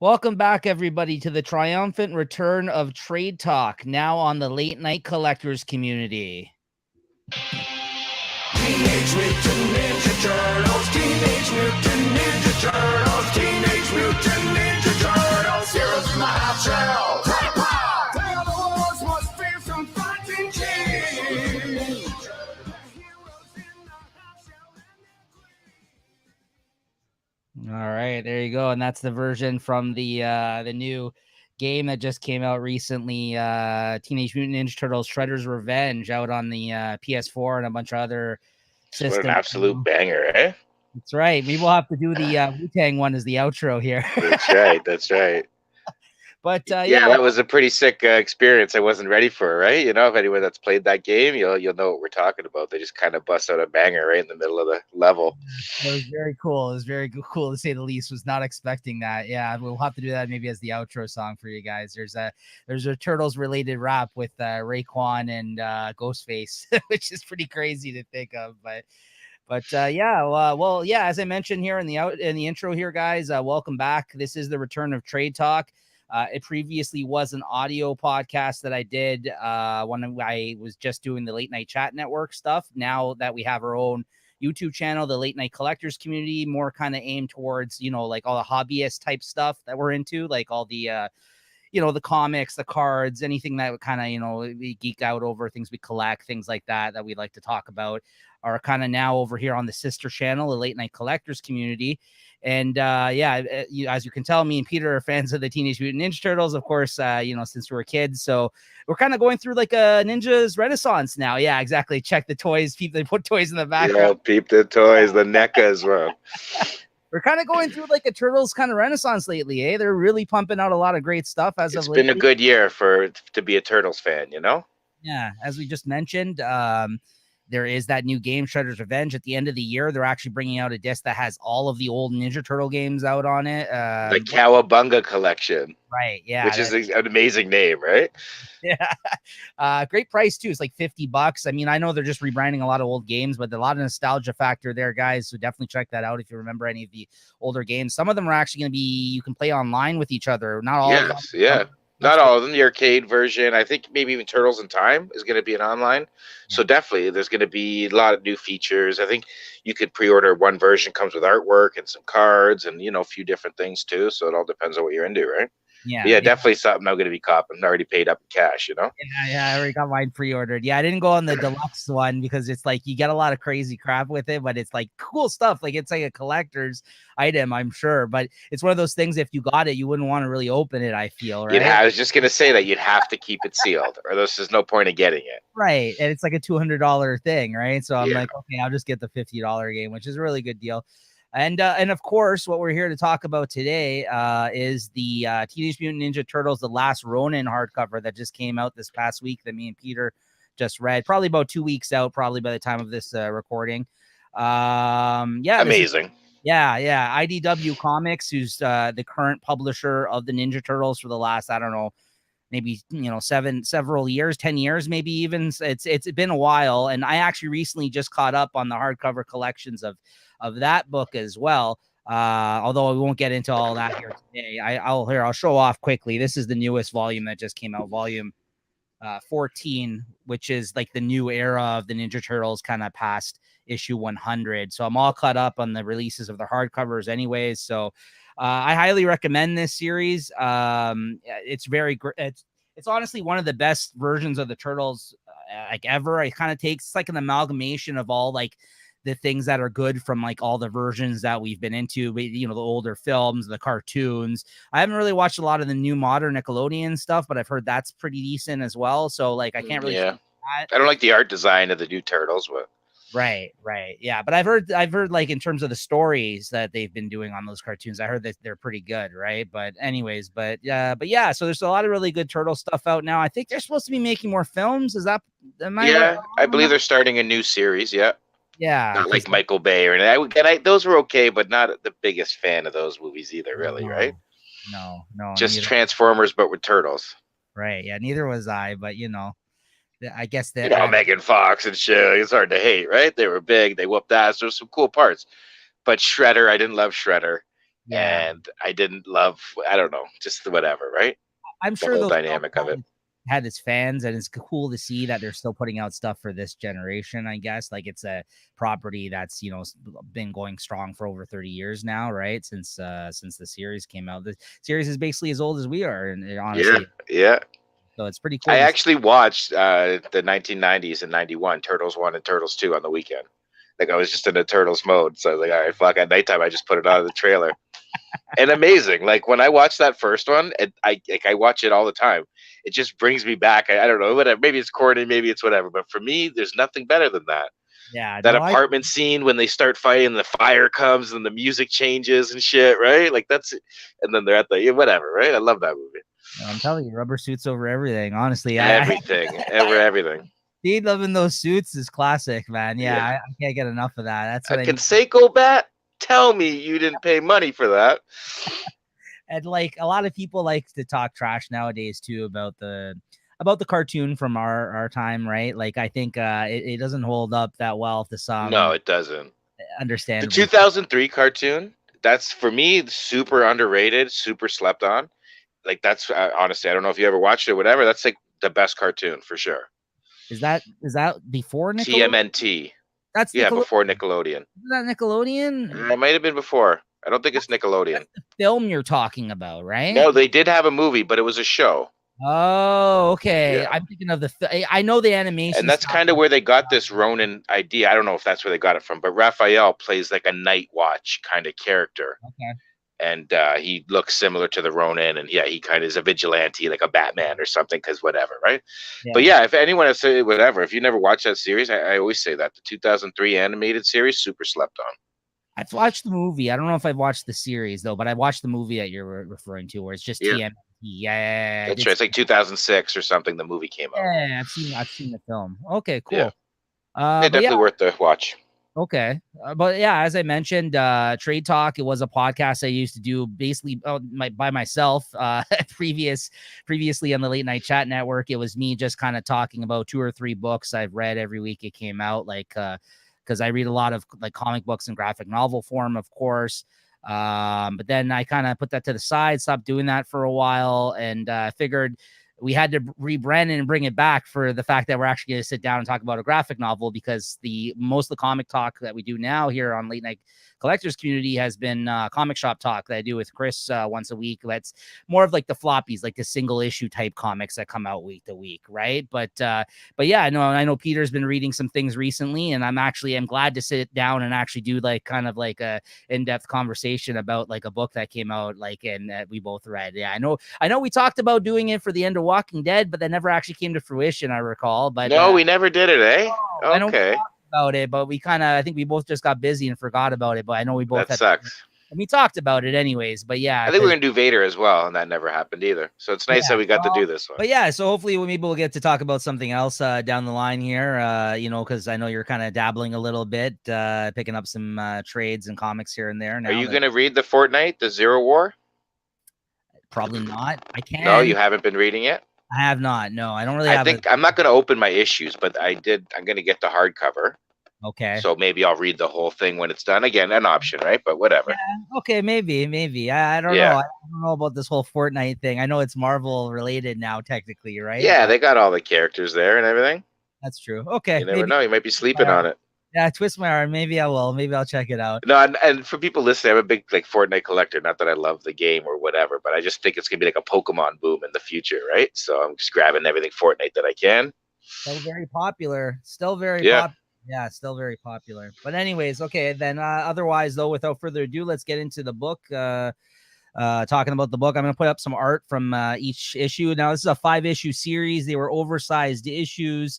Welcome back, everybody, to the triumphant return of Trade Talk, now on the Late Night Collectors community. Teenage Mutant Ninja Turtles, Teenage Mutant Ninja Turtles, Teenage Mutant Ninja Turtles, heroes in the half shell. They are the world's most fearsome fighting team. All right, there you go, and that's the version from the new game that just came out recently, Teenage Mutant Ninja Turtles: Shredder's Revenge, out on the PS4 and a bunch of other systems. What an absolute banger, eh? That's right. Maybe we'll have to do the Wu-Tang one as the outro here. That's right. That's right. But yeah, that was a pretty sick experience. I wasn't ready for, right? You know, if anyone that's played that game, you'll know what we're talking about. They just kind of bust out a banger right in the middle of the level. It was very cool. It was very cool, to say the least. Was not expecting that. Yeah, we'll have to do that maybe as the outro song for you guys. There's a Turtles related rap with Raekwon and Ghostface, which is pretty crazy to think of, But yeah, as I mentioned here in the intro here, guys, welcome back. This is the return of Trade Talk. It previously was an audio podcast that I did when I was just doing the Late Night Chat Network stuff. Now that we have our own YouTube channel, the Late Night Collectors community, more kind of aimed towards, like all the hobbyist type stuff that we're into, like all the the comics, the cards, anything that would kind of, we geek out over, things we collect, things like that we like to talk about, are kind of now over here on the sister channel, the Late Night Collectors community. And as you can tell, me and Peter are fans of the Teenage Mutant Ninja Turtles, of course, since we were kids. So we're kind of going through like a ninja's renaissance now. Yeah, exactly. Check the toys. They put toys in the background. Yeah, peep the toys, the NECA as well. We're kind of going through like a Turtles kind of renaissance lately, eh? They're really pumping out a lot of great stuff as of lately. It's been a good year to be a Turtles fan, Yeah, as we just mentioned, there is that new game, Shredder's Revenge. At the end of the year, they're actually bringing out a disc that has all of the old Ninja Turtle games out on it. The Cowabunga collection. Right, yeah. Which is an amazing name, right? Yeah. Great price, too. It's like $50. I mean, I know they're just rebranding a lot of old games, but a lot of nostalgia factor there, guys. So definitely check that out if you remember any of the older games. Some of them are actually going to be, you can play online with each other. Not all of them. Yeah. Not all of them. The arcade version, I think maybe even Turtles in Time is going to be an online. So definitely there's going to be a lot of new features. I think you could pre-order one version, comes with artwork and some cards and, a few different things too. So it all depends on what you're into, right? Yeah, definitely something I'm going to be copping. Already paid up in cash, Yeah, I already got mine pre-ordered. Yeah, I didn't go on the deluxe one because it's like you get a lot of crazy crap with it, but it's like cool stuff. Like it's like a collector's item, I'm sure. But it's one of those things, if you got it, you wouldn't want to really open it, I feel, right? I was just going to say that you'd have to keep it sealed or there's no point in getting it. Right, and it's like a $200 thing, right? So I'm like, okay, I'll just get the $50 game, which is a really good deal. And of course, what we're here to talk about today is the Teenage Mutant Ninja Turtles: The Last Ronin hardcover that just came out this past week that me and Peter just read. Probably about 2 weeks out, probably by the time of this recording. Amazing. IDW Comics, who's the current publisher of the Ninja Turtles for the last, I don't know, maybe several years, 10 years, maybe even. It's been a while, and I actually recently just caught up on the hardcover collections of that book as well. Although we won't get into all that here today. I'll show off quickly. This is the newest volume that just came out, volume 14, which is like the new era of the Ninja Turtles, kind of past issue 100. So I'm all caught up on the releases of the hardcovers anyways. So I highly recommend this series. It's very great. It's honestly one of the best versions of the Turtles like ever. It's like an amalgamation of all like the things that are good from like all the versions that we've been into, the older films, the cartoons. I haven't really watched a lot of the new modern Nickelodeon stuff, but I've heard that's pretty decent as well. So like, I can't really. Yeah. I don't like the art design of the new Turtles, but. Right. Yeah. But I've heard like in terms of the stories that they've been doing on those cartoons, I heard that they're pretty good. Right. But anyways, but yeah. So there's a lot of really good Turtle stuff out now. I think they're supposed to be making more films. Is that? I believe they're starting a new series. Yeah. Yeah, not like Michael Bay or anything. Those were okay, but not the biggest fan of those movies either, really, right? No. Just neither. Transformers, but with turtles. Right, yeah, neither was I, but I guess that Megan Fox and shit. It's hard to hate, right? They were big, they whooped ass. There's some cool parts, but Shredder, I didn't love Shredder. Yeah. and I didn't love. I don't know, just whatever, right? I'm The sure whole those dynamic of it. had its fans, and it's cool to see that they're still putting out stuff for this generation. I guess like it's a property that's been going strong for over 30 years now, right? Since the series came out. The series is basically as old as we are, and honestly, Yeah. so it's pretty cool. I actually watched the 1990s and 91 Turtles 1 and Turtles 2 on the weekend. Like I was just in a Turtles mode, so I was like, all right, fuck. At nighttime, I just put it on the trailer. And amazing. Like when I watched that first one, I watch it all the time. It just brings me back. I don't know, whatever. Maybe it's corny, maybe it's whatever. But for me, there's nothing better than that. Yeah, That no, apartment scene when they start fighting, the fire comes and the music changes and shit, right? Like that's it. And then they're at the whatever, right? I love that movie. I'm telling you, rubber suits over everything. Honestly, Everything, everything. Steve loving those suits is classic, man. Yeah, I can't get enough of that. That's what I Can mean. Seiko Bat tell me you didn't pay money for that? And like a lot of people like to talk trash nowadays too about the cartoon from our time, right? Like I think it doesn't hold up that well to some. No, it doesn't. Understand The 2003 cartoon, that's for me super underrated, super slept on. Like that's honestly, I don't know if you ever watched it, whatever. That's like the best cartoon for sure. Is that before Nickelodeon? TMNT. That's before Nickelodeon. Is that Nickelodeon? It might have been before. I don't think it's Nickelodeon. That's the film you're talking about, right? No, they did have a movie, but it was a show. Oh, okay. Yeah. I'm thinking of I know the animation. And that's kind of where they got this Ronin idea. I don't know if that's where they got it from, but Raphael plays like a night watch kind of character. Okay. And he looks similar to the Ronin, and he kind of is a vigilante, like a Batman or something, because whatever, right? Yeah. But yeah, if anyone has said whatever, if you never watched that series, I always say that the 2003 animated series super slept on. I've watched the movie. I don't know if I've watched the series though, but I watched the movie that you're referring to, where it's just TMNT. Yeah, that's right. It's like 2006 or something. The movie came out. Yeah, I've seen the film. Okay, cool. Yeah, definitely worth the watch. Okay. But yeah, as I mentioned, Trade Talk, it was a podcast I used to do basically by myself. Previously on the Late Night Chat Network, it was me just kind of talking about 2 or 3 books I've read every week it came out, like because I read a lot of like comic books in graphic novel form, of course. But then I kind of put that to the side, stopped doing that for a while, and figured we had to rebrand it and bring it back for the fact that we're actually going to sit down and talk about a graphic novel, because most of the comic talk that we do now here on Late Night Collectors Community has been comic shop talk that I do with Chris once a week. That's more of like the floppies, like the single issue type comics that come out week to week, right? But yeah, I know Peter's been reading some things recently, and I'm glad to sit down and actually do like kind of like a in-depth conversation about like a book that came out and we both read. Yeah, I know we talked about doing it for the end of Walking Dead, but that never actually came to fruition, I recall. But no, we never did it, eh? No, okay. About it, but we I think we both just got busy and forgot about it. But I know we both sucks. And we talked about it anyways. But yeah, I think we're gonna do Vader as well, and that never happened either. So it's nice that we got to do this one. But yeah, so hopefully maybe we'll get to talk about something else down the line here. Because I know you're kind of dabbling a little bit, picking up some trades and comics here and there. Now, are you gonna read the Fortnite, the Zero War? Probably not. I can't. No, you haven't been reading it. I have not. No, I don't really. I'm not going to open my issues, but I'm going to get the hardcover. Okay. So maybe I'll read the whole thing when it's done. Again, an option, right? But whatever. Yeah, okay, maybe. I don't know. I don't know about this whole Fortnite thing. I know it's Marvel related now, technically, right? Yeah, they got all the characters there and everything. That's true. Okay. You never know. You might be sleeping on it. Yeah, twist my arm. Maybe I will. Maybe I'll check it out. No, and for people listening, I'm a big like Fortnite collector. Not that I love the game or whatever, but I just think it's gonna be like a Pokemon boom in the future, right? So I'm just grabbing everything Fortnite that I can. Still very popular. Still very popular. Yeah, still very popular. But anyways, okay. Then otherwise, though, without further ado, let's get into the book. Talking about the book, I'm gonna put up some art from each issue. Now, this is a 5-issue series. They were oversized issues.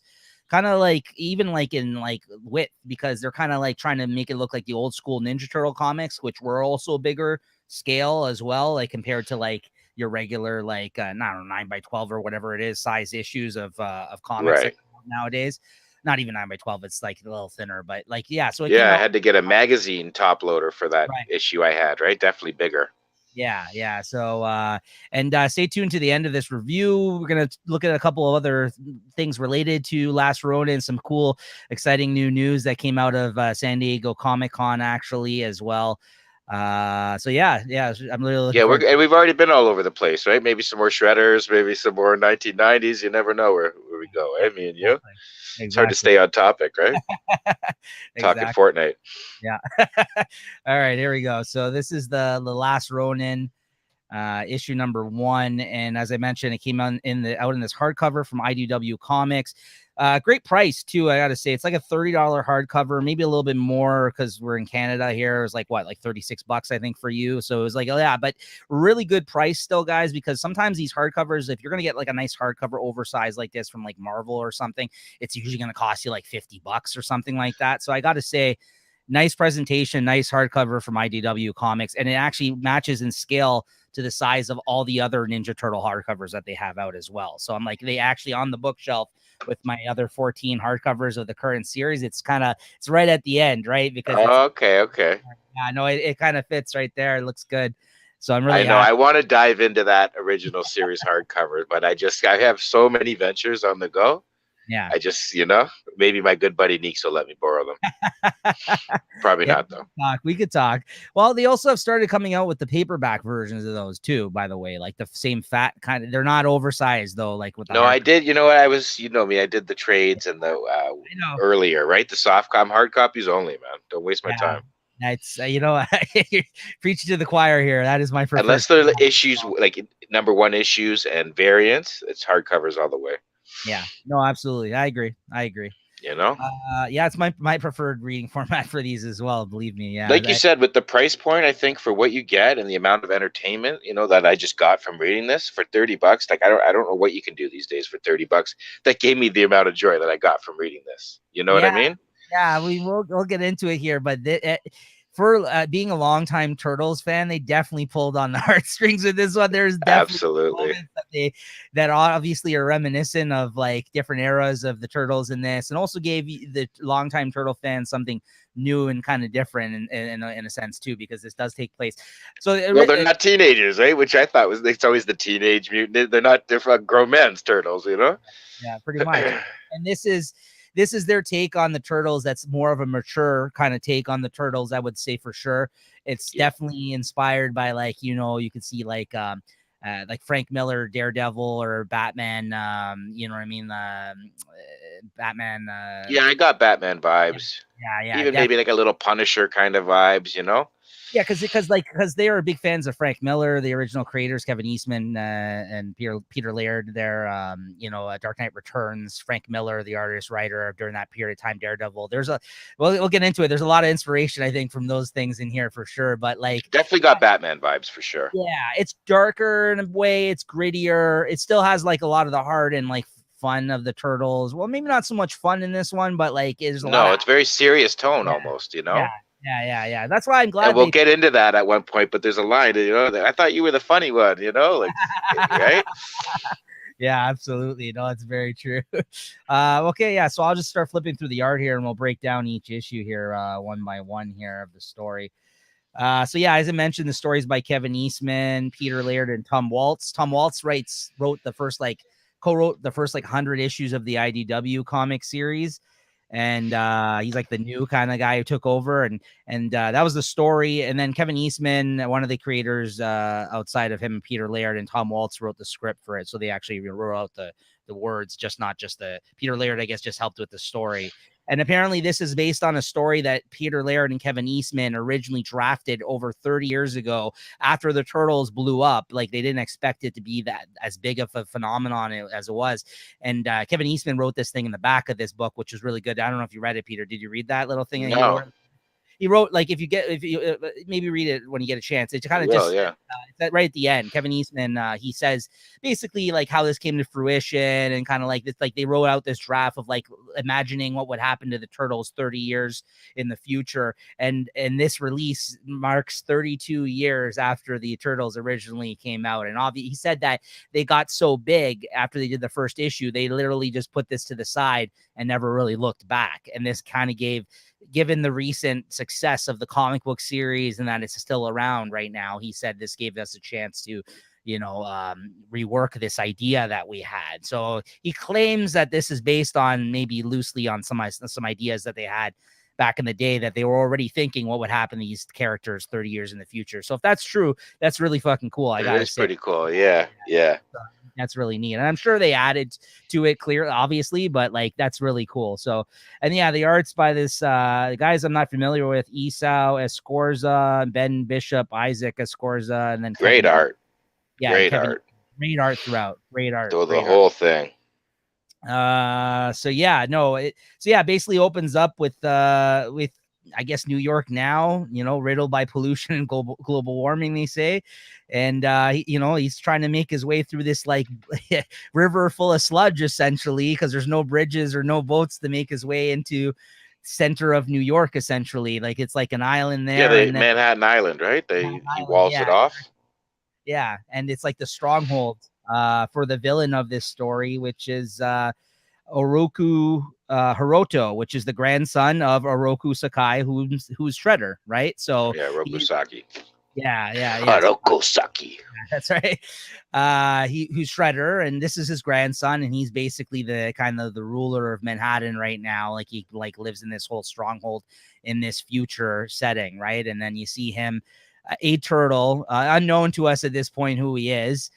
Kind of like even like in like width, because they're kind of like trying to make it look like the old school Ninja Turtle comics, which were also bigger scale as well, like compared to like your regular like I don't know 9x12 or whatever it is size issues of comics nowadays. Not even 9x12, it's like a little thinner, but like I had to get a magazine top loader for that issue I had, right? Definitely bigger. Yeah. So, and stay tuned to the end of this review. We're going to look at a couple of other things related to Last Ronin, some cool, exciting new news that came out of San Diego Comic-Con actually as well. So yeah, I'm really looking Yeah, forward. and we've already been all over the place, right? Maybe some more shredders, maybe some more 1990s. You never know where we go. Yeah, I mean, you. It's hard to exactly. stay on topic, right? Talking Exactly. Fortnite. Yeah. All right, here we go. So this is the last Ronin, issue number 1, and as I mentioned, it came out in this hardcover from IDW Comics. Great price too, I gotta say. It's like a $30 hardcover, maybe a little bit more because we're in Canada here. It was like what, like $36 I think for you. So it was like, oh yeah, but really good price still, guys, because sometimes these hardcovers, if you're gonna get like a nice hardcover oversized like this from like Marvel or something, it's usually gonna cost you like $50 or something like that. So I gotta say, nice presentation, nice hardcover from IDW Comics, and it actually matches in scale to the size of all the other Ninja Turtle hardcovers that they have out as well. So I'm like, they actually on the bookshelf with my other 14 hardcovers of the current series. It's right at the end, right? Because it's, Okay. yeah, no, it kind of fits right there. It looks good. So I'm I really know. I want to dive into that original series hardcover, but I have so many ventures on the go. yeah. I just, maybe my good buddy Neeks will let me borrow them. Probably Yeah, not though. we could talk. Well, they also have started coming out with the paperback versions of those too, by the way, like the same fat kind of, they're not oversized though, like with the No, hard. I did. You know what? You know me. I did the trades and the I know. earlier, right? The softcom hard copies only, man. Don't waste my Yeah. time. That's preaching to the choir here. That is my preferred. Unless they're issues like number 1 issues and variants, it's hardcovers all the way. Yeah, no, absolutely. I agree. You know, Yeah, it's my preferred reading format for these as well. Believe me. Yeah. like you said, with the price point, I think for what you get and the amount of entertainment, that I just got from reading this for $30, like I don't know what you can do these days for $30. That gave me the amount of joy that I got from reading this. You know what I Yeah. mean? Yeah, we'll get into it here, but for being a longtime Turtles fan, they definitely pulled on the heartstrings with this one. There's definitely Absolutely. moments that obviously are reminiscent of like different eras of the Turtles in this, and also gave the longtime Turtle fans something new and kind of different in a sense too, because this does take place. So Well, they're not teenagers, right? Which I thought it's always the teenage mutant. They're grown men's turtles, Yeah, pretty much. And this is their take on the Turtles. That's more of a mature kind of take on the Turtles, I would say for sure. It's definitely inspired by you could see like Frank Miller, Daredevil, or Batman. You know what I mean? Batman. Yeah, I got Batman vibes. Yeah. Even maybe like a little Punisher kind of vibes, Yeah, because they are big fans of Frank Miller, the original creators, Kevin Eastman and Peter Laird. Their Dark Knight Returns, Frank Miller, the artist writer during that period of time, Daredevil. We'll get into it. There's a lot of inspiration I think from those things in here for sure. But definitely got Batman vibes for sure. Yeah, it's darker in a way. It's grittier. It still has like a lot of the heart and like fun of the Turtles. Well, maybe not so much fun in this one, but like there's a lot. It's very serious tone almost, Yeah. That's why I'm glad. And we'll get into that at one point, but there's a line, I thought you were the funny one, like, right? Yeah, absolutely. No, it's very true. Okay, yeah. So I'll just start flipping through the art here, and we'll break down each issue here, one by one here of the story. So yeah, as I mentioned, the story is by Kevin Eastman, Peter Laird, and Tom Waltz. Tom Waltz co-wrote the first 100 issues of the IDW comic series. And he's like the new kind of guy who took over, and that was the story. And then Kevin Eastman, one of the creators outside of him, Peter Laird and Tom Waltz, wrote the script for it. So they actually wrote out the words, not just the Peter Laird, I guess, just helped with the story. And apparently this is based on a story that Peter Laird and Kevin Eastman originally drafted over 30 years ago after the Turtles blew up. Like they didn't expect it to be that as big of a phenomenon as it was. And Kevin Eastman wrote this thing in the back of this book, which was really good. I don't know if you read it, Peter. Did you read that little thing? No. He wrote, like, if you maybe read it when you get a chance. It's kind of just right at the end. Kevin Eastman, he says basically like how this came to fruition and kind of like this, like they wrote out this draft of like imagining what would happen to the Turtles 30 years in the future. And this release marks 32 years after the Turtles originally came out. And he said that they got so big after they did the first issue, they literally just put this to the side and never really looked back. And this kind of given the recent success of the comic book series and that it's still around right now, he said this gave us a chance to, rework this idea that we had. So he claims that this is based on maybe loosely on some ideas that they had back in the day that they were already thinking what would happen to these characters 30 years in the future. So if that's true, that's really fucking cool. I gotta say, pretty cool. Yeah, yeah. that's really neat. And I'm sure they added to it clear, obviously, but like that's really cool. So, and yeah, the art's by this guys I'm not familiar with, Esau Escorza, Ben Bishop, Isaac Escorza, and then Great Kevin, art. yeah, Great Kevin, art. great art throughout. Great art. So the great whole thing. so yeah, no, so yeah, basically opens up with I guess New York now, you know, riddled by pollution and global warming, they say. And you know, he's trying to make his way through this like river full of sludge essentially, because there's no bridges or no boats to make his way into center of New York, essentially. Like it's like an island there. Yeah, and then Manhattan Island, right? He Island, walls it off. Yeah, and it's like the stronghold for the villain of this story, which is Oroku Hiroto, which is the grandson of Oroku Sakai, who's Shredder, right? So yeah, Rokusaki. Yeah. Rokusaki. That's right. Who's Shredder, and this is his grandson, and he's basically the kind of the ruler of Manhattan right now. Like he like lives in this whole stronghold in this future setting, right? And then you see him, a turtle, unknown to us at this point who he is,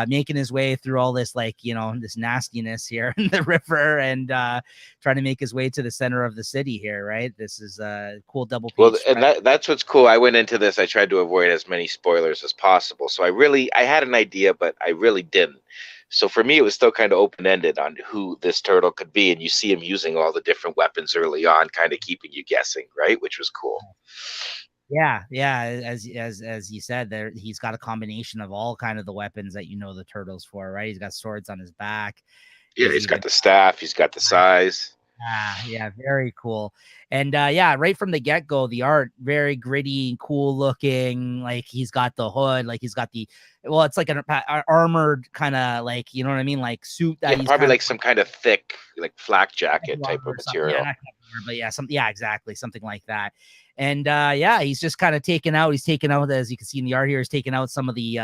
making his way through all this, like, you know, this nastiness here in the river, and trying to make his way to the center of the city here, right? This is a cool double page. Well, and that's what's cool. I went into this, I tried to avoid as many spoilers as possible. So I had an idea, but I really didn't. So for me, it was still kind of open-ended on who this turtle could be. And you see him using all the different weapons early on, kind of keeping you guessing, right? Which was cool. Yeah. As you said, there he's got a combination of all kind of the weapons that you know the turtles for, right? He's got swords on his back. Yeah, he's got the staff, he's got the size. Yeah, very cool. And yeah, right from the get-go, the art very gritty, cool looking. Like he's got the hood, like he's got it's like an armored kind of, like, you know what I mean, like suit that he's probably like some kind of thick, like flak jacket type of material. Yeah, exactly, something like that. And yeah, he's just kind of taking out, as you can see in the art here, he's taking out some of the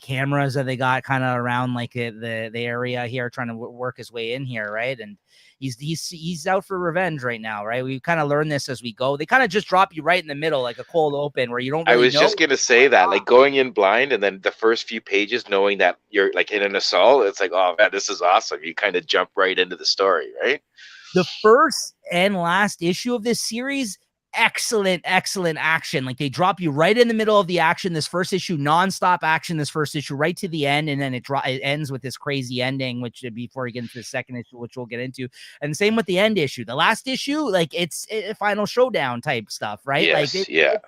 cameras that they got kind of around like the area here, trying to work his way in here, right? And he's out for revenge right now, right? We kind of learn this as we go. They kind of just drop you right in the middle, like a cold open, where you don't really know. Just gonna say that, like going in blind, and then the first few pages knowing that you're like in an assault, it's like, oh man, this is awesome. You kind of jump right into the story, right? The first and last issue of this series, excellent action. Like they drop you right in the middle of the action. This first issue, nonstop action. This first issue right to the end, and then it ends with this crazy ending, which before we get into the second issue, which we'll get into. And same with the end issue. The last issue, like it's a final showdown type stuff, right? Yes, like it's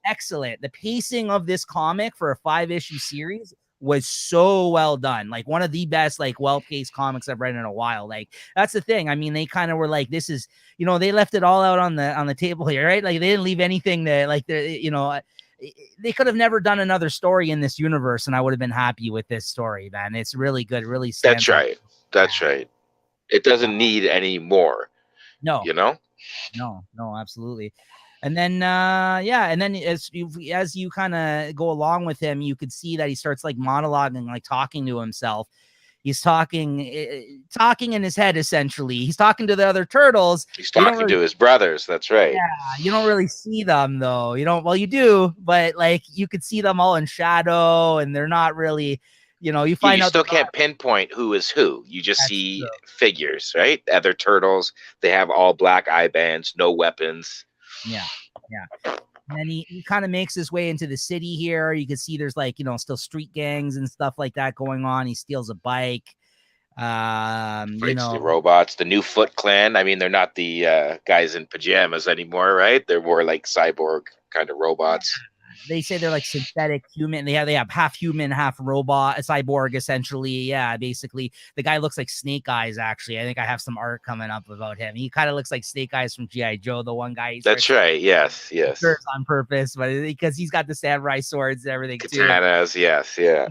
excellent. The pacing of this comic for a 5-issue series was so well done. Like one of the best, like well-paced comics I've read in a while. Like that's the thing. I mean, they kind of were like, this is, you know, they left it all out on the table here, right? Like they didn't leave anything that, like, you know, they could have never done another story in this universe, and I would have been happy with this story, man. It's really good. Really stands That's right. That's right. It doesn't need any more. No. You know? No, absolutely. And then, yeah, and then as you kind of go along with him, you could see that he starts like monologuing, like talking to himself. He's talking in his head, essentially. He's talking to the other turtles. He's talking to his brothers. That's right. Yeah, you don't really see them, though. You don't. Well, you do, but like you could see them all in shadow, and they're not really. You know, you find out you still can't pinpoint who is who. You just see figures, right? Other turtles. They have all black eye bands, no weapons. Yeah. And then he kind of makes his way into the city here. You can see there's like, you know, still street gangs and stuff like that going on. He steals a bike. You know, the robots, the new Foot Clan. I mean, they're not the guys in pajamas anymore, right? They're more like cyborg kind of robots. They say they're like synthetic human. They have half human, half robot, a cyborg, essentially. Yeah, basically, the guy looks like Snake Eyes. Actually, I think I have some art coming up about him. He kind of looks like Snake Eyes from G.I. Joe, the one guy. That's right. Yes. On purpose, but because he's got the samurai swords and everything too. Katanas, yes, yeah.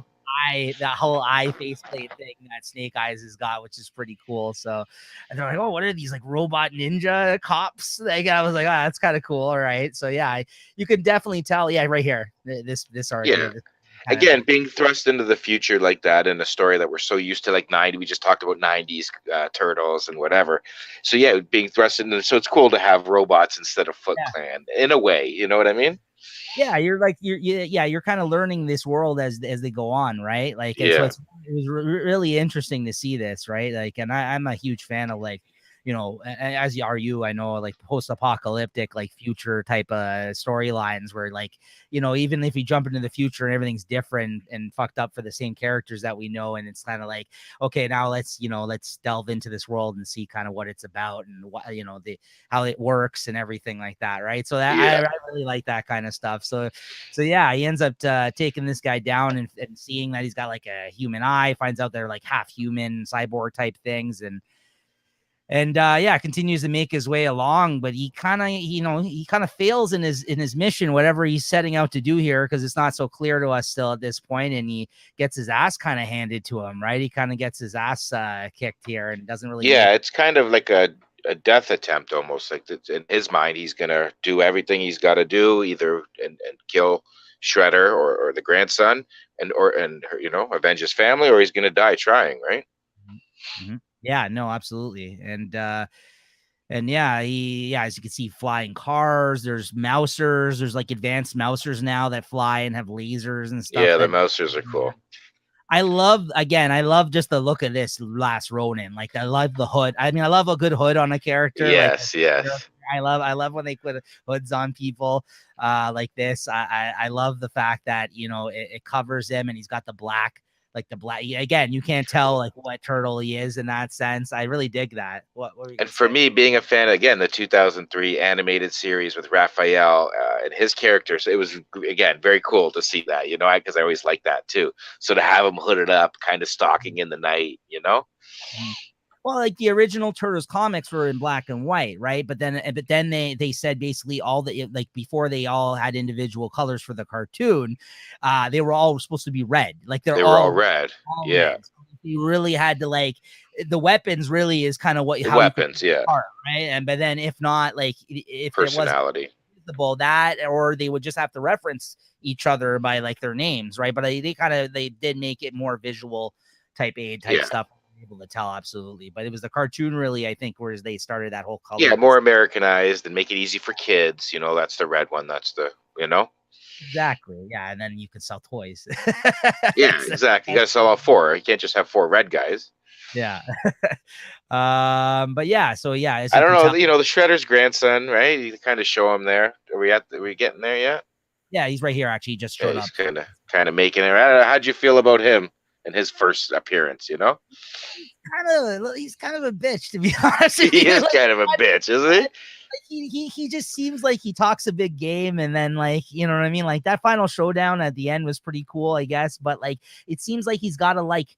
That whole eye faceplate thing that Snake Eyes has got, which is pretty cool. So, and they're like, oh, what are these, like robot ninja cops? Like, I was like, oh, that's kind of cool. All right. So yeah, you can definitely tell. Yeah, right here, this art. Yeah. again, being thrust into the future like that in a story that we're so used to, like 90, we just talked about 90s turtles and whatever. So yeah, being thrust into, so it's cool to have robots instead of Foot Clan in a way, you know what I mean? Yeah, you're kind of learning this world as they go on, right? Like, and so it was really interesting to see this, right? Like, and I'm a huge fan of, like, you know, as are you, I know, like post-apocalyptic, like future type of storylines where, like, you know, even if you jump into the future and everything's different and fucked up for the same characters that we know, and it's kind of like, okay, now let's delve into this world and see kind of what it's about and what, you know, how it works and everything like that, right? So that I really like that kind of stuff. So yeah, he ends up taking this guy down and seeing that he's got like a human eye, finds out they're like half human cyborg type things, and continues to make his way along, but he kind of fails in his mission, whatever he's setting out to do here, because it's not so clear to us still at this point, and he gets his ass kind of handed to him, right? He kind of gets his ass kicked here and doesn't really. Yeah, it's kind of like a death attempt almost. Like in his mind, he's gonna do everything he's got to do, either and kill Shredder or the grandson, and you know, avenge his family, or he's gonna die trying, right? Mm-hmm. Yeah, no, absolutely. And yeah, as you can see, flying cars, there's mousers, there's like advanced mousers now that fly and have lasers and stuff. Yeah, the mousers are cool. I love just the look of this last Ronin. Like, I love the hood. I mean, I love a good hood on a character. Yes, like, yes. I love when they put hoods on people like this. I love the fact that, you know, it covers him and he's got the black. Like the black, again, you can't tell like what turtle he is in that sense. I really dig that. What were you and for me, being a fan, again, the 2003 animated series with Raphael and his characters, it was, again, very cool to see that, you know, because I always like that too. So to have him hooded up, kind of stalking in the night, you know. Well, like the original Turtles comics were in black and white, right? But then they said basically all the, like, before they all had individual colors for the cartoon, they were all supposed to be red. Like they were all red. Yeah. Red. So you really had to, like, the weapons really is kind of what the weapons, apart, right? And but then if not, like, if personality, it wasn't visible, that, or they would just have to reference each other by like their names, right? But they did make it more visual type aid type stuff. Able to tell, absolutely. But it was the cartoon, really, I think, where they started that whole color. Yeah, more Americanized and make it easy for kids. You know, that's the red one. That's the, you know. Exactly. Yeah, and then you can sell toys. Yeah, exactly. You got to sell all four. You can't just have four red guys. Yeah. But yeah, so yeah. I don't know. You know, the Shredder's grandson, right? You kind of show him there. Are we getting there yet? Yeah, he's right here. Actually, he just showed up. He's kind of making it. I don't know, how'd you feel about him in his first appearance? You know. He's kind of a bitch, to be honest. He is kind of a bitch, isn't he? Like he just seems like he talks a big game, and then, like, you know what I mean? Like that final showdown at the end was pretty cool, I guess. But like, it seems like he's got to, like,